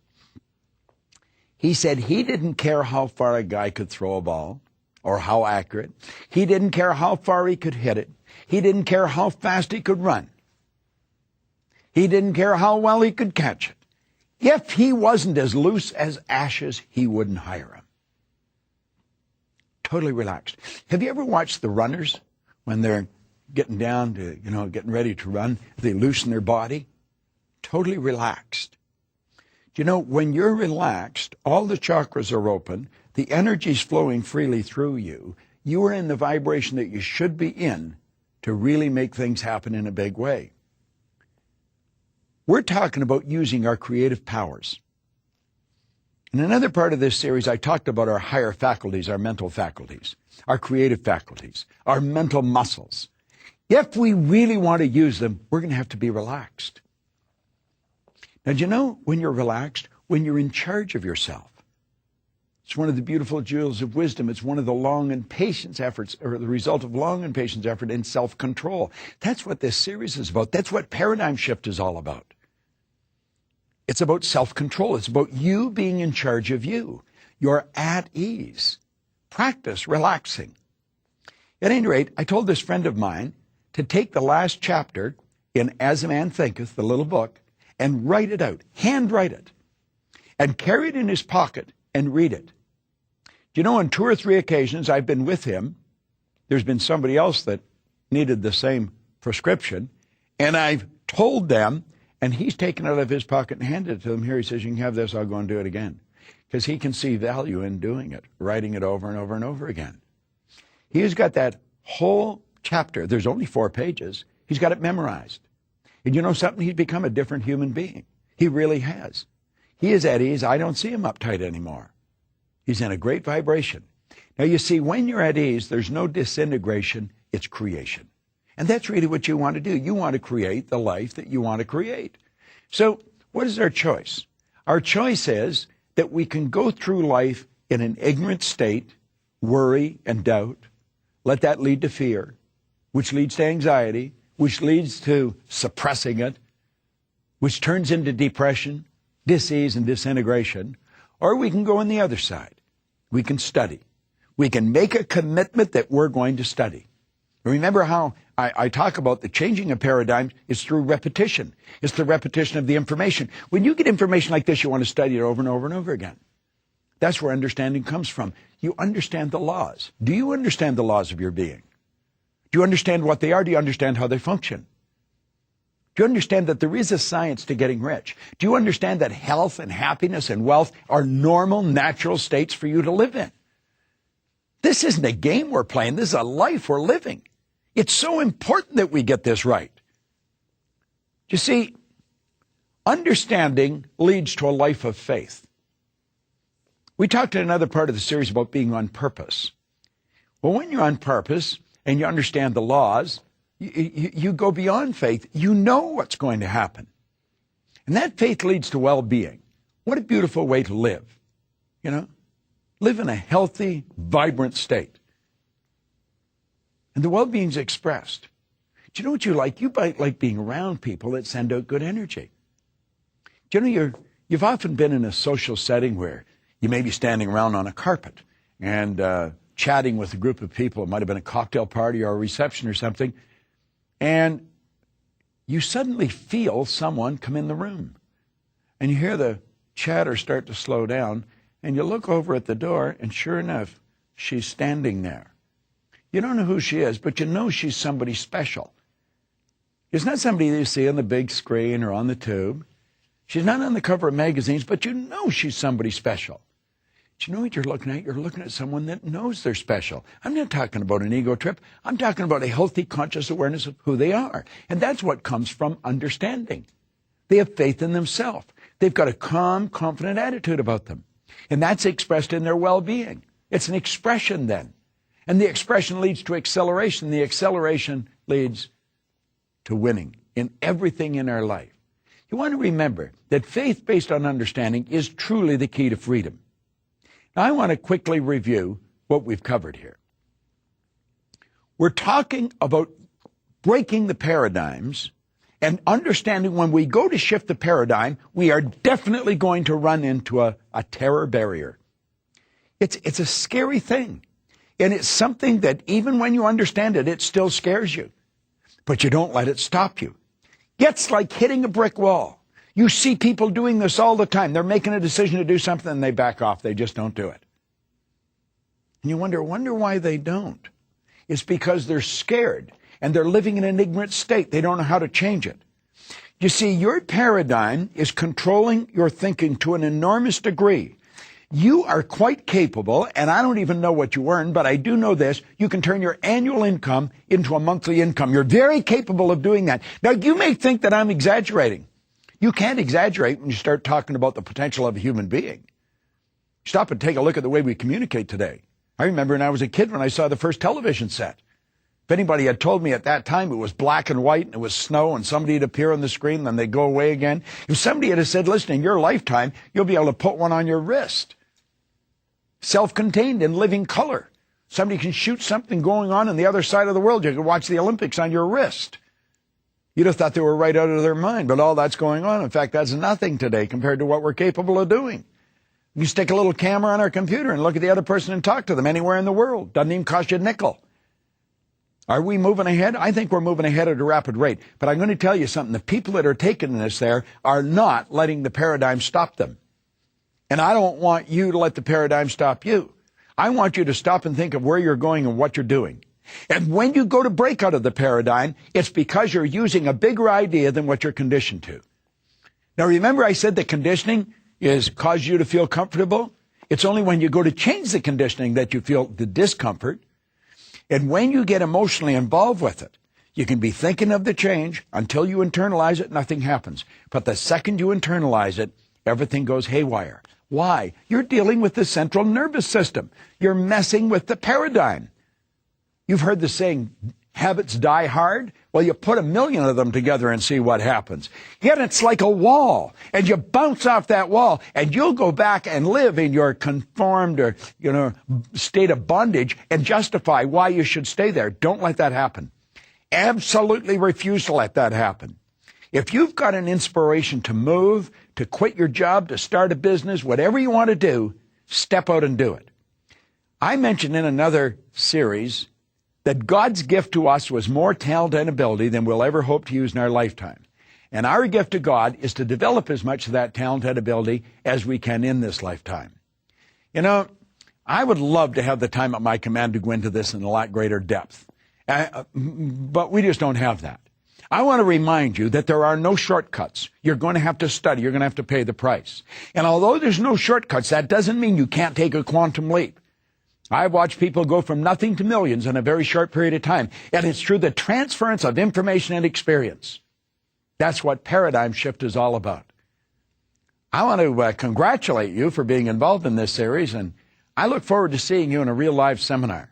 He said he didn't care how far a guy could throw a ball or how accurate. He didn't care how far he could hit it. He didn't care how fast he could run. He didn't care how well he could catch it. If he wasn't as loose as ashes, he wouldn't hire him. Totally relaxed. Have you ever watched the runners when they're getting down to, getting ready to run? They loosen their body. Totally relaxed. When you're relaxed, all the chakras are open, the energy's flowing freely through you. You are in the vibration that you should be in to really make things happen in a big way. We're talking about using our creative powers. In another part of this series, I talked about our higher faculties, our mental faculties, our creative faculties, our mental muscles. If we really want to use them, we're going to have to be relaxed. Now, when you're relaxed, when you're in charge of yourself, it's one of the beautiful jewels of wisdom. It's one of the long and patience efforts, or the result of long and patience effort in self-control. That's what this series is about. That's what Paradigm Shift is all about. It's about self-control. It's about you being in charge of you. You're at ease. Practice relaxing. At any rate, I told this friend of mine to take the last chapter in As a Man Thinketh, the little book, and write it out, handwrite it, and carry it in his pocket and read it. On 2 or 3 occasions I've been with him, there's been somebody else that needed the same prescription, and I've told them, and he's taken it out of his pocket and handed it to them. Here, he says, "You can have this, I'll go and do it again." Because he can see value in doing it, writing it over and over and over again. He's got that whole chapter. There's only 4 pages. He's got it memorized. And you know something? He's become a different human being. He really has. He is at ease. I don't see him uptight anymore. He's in a great vibration. Now, you see, when you're at ease, there's no disintegration. It's creation. And that's really what you want to do. You want to create the life that you want to create. So what is our choice? Our choice is that we can go through life in an ignorant state, worry and doubt. Let that lead to fear, which leads to anxiety, which leads to suppressing it, which turns into depression, dis-ease, and disintegration. Or we can go on the other side. We can study. We can make a commitment that we're going to study. Remember how I talk about the changing of paradigms is through repetition. It's the repetition of the information. When you get information like this, you want to study it over and over and over again. That's where understanding comes from. You understand the laws. Do you understand the laws of your being? Do you understand what they are? Do you understand how they function? Do you understand that there is a science to getting rich? Do you understand that health and happiness and wealth are normal, natural states for you to live in? This isn't a game we're playing. This is a life we're living. It's so important that we get this right. You see, understanding leads to a life of faith. We talked in another part of the series about being on purpose. Well, when you're on purpose and you understand the laws, you go beyond faith. You know what's going to happen. And that faith leads to well-being. What a beautiful way to live. Live in a healthy, vibrant state. And the well-being's expressed. Do you know what you like? You like being around people that send out good energy. Do you know you've often been in a social setting where you may be standing around on a carpet and chatting with a group of people. It might have been a cocktail party or a reception or something. and you suddenly feel someone come in the room. And you hear the chatter start to slow down, and you look over at the door, and sure enough, she's standing there. You don't know who she is, but you know she's somebody special. It's not somebody that you see on the big screen or on the tube. She's not on the cover of magazines, but you know she's somebody special. Do you know what you're looking at? You're looking at someone that knows they're special. I'm not talking about an ego trip. I'm talking about a healthy, conscious awareness of who they are. And that's what comes from understanding. They have faith in themselves. They've got a calm, confident attitude about them. And that's expressed in their well-being. It's an expression then. And the expression leads to acceleration. The acceleration leads to winning in everything in our life. You want to remember that faith based on understanding is truly the key to freedom. Now, I want to quickly review what we've covered here. We're talking about breaking the paradigms and understanding when we go to shift the paradigm, we are definitely going to run into a terror barrier. It's a scary thing. And it's something that even when you understand it, it still scares you. But you don't let it stop you. It's like hitting a brick wall. You see people doing this all the time. They're making a decision to do something and they back off. They just don't do it. And you wonder why they don't. It's because they're scared and they're living in an ignorant state. They don't know how to change it. You see, your paradigm is controlling your thinking to an enormous degree. You are quite capable, and I don't even know what you earn, but I do know this, you can turn your annual income into a monthly income. You're very capable of doing that. Now, you may think that I'm exaggerating. You can't exaggerate when you start talking about the potential of a human being. Stop and take a look at the way we communicate today. I remember when I was a kid when I saw the first television set. If anybody had told me at that time it was black and white and it was snow and somebody would appear on the screen, then they'd go away again. If somebody had said, listen, in your lifetime, you'll be able to put one on your wrist. Self-contained in living color. Somebody can shoot something going on the other side of the world. You can watch the Olympics on your wrist. You'd have thought they were right out of their mind, but all that's going on. In fact, that's nothing today compared to what we're capable of doing. You stick a little camera on our computer and look at the other person and talk to them anywhere in the world. Doesn't even cost you a nickel. Are we moving ahead? I think we're moving ahead at a rapid rate. But I'm going to tell you something. The people that are taking this there are not letting the paradigm stop them. And I don't want you to let the paradigm stop you. I want you to stop and think of where you're going and what you're doing. And when you go to break out of the paradigm, it's because you're using a bigger idea than what you're conditioned to. Now, remember I said that conditioning is cause you to feel comfortable? It's only when you go to change the conditioning that you feel the discomfort. And when you get emotionally involved with it, you can be thinking of the change until you internalize it, nothing happens. But the second you internalize it, everything goes haywire. Why? You're dealing with the central nervous system. You're messing with the paradigm. You've heard the saying, habits die hard. Well, you put 1,000,000 of them together and see what happens. Yet it's like a wall, and you bounce off that wall, and you'll go back and live in your conformed or, state of bondage and justify why you should stay there. Don't let that happen. Absolutely refuse to let that happen. If you've got an inspiration to move, to quit your job, to start a business, whatever you want to do, step out and do it. I mentioned in another series that God's gift to us was more talent and ability than we'll ever hope to use in our lifetime. And our gift to God is to develop as much of that talent and ability as we can in this lifetime. I would love to have the time at my command to go into this in a lot greater depth. But we just don't have that. I want to remind you that there are no shortcuts. You're going to have to study. You're going to have to pay the price. And although there's no shortcuts, that doesn't mean you can't take a quantum leap. I've watched people go from nothing to millions in a very short period of time. And it's through the transference of information and experience. That's what paradigm shift is all about. I want to congratulate you for being involved in this series, and I look forward to seeing you in a real live seminar.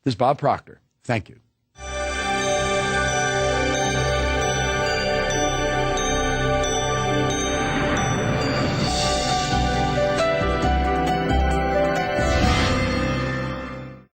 This is Bob Proctor. Thank you.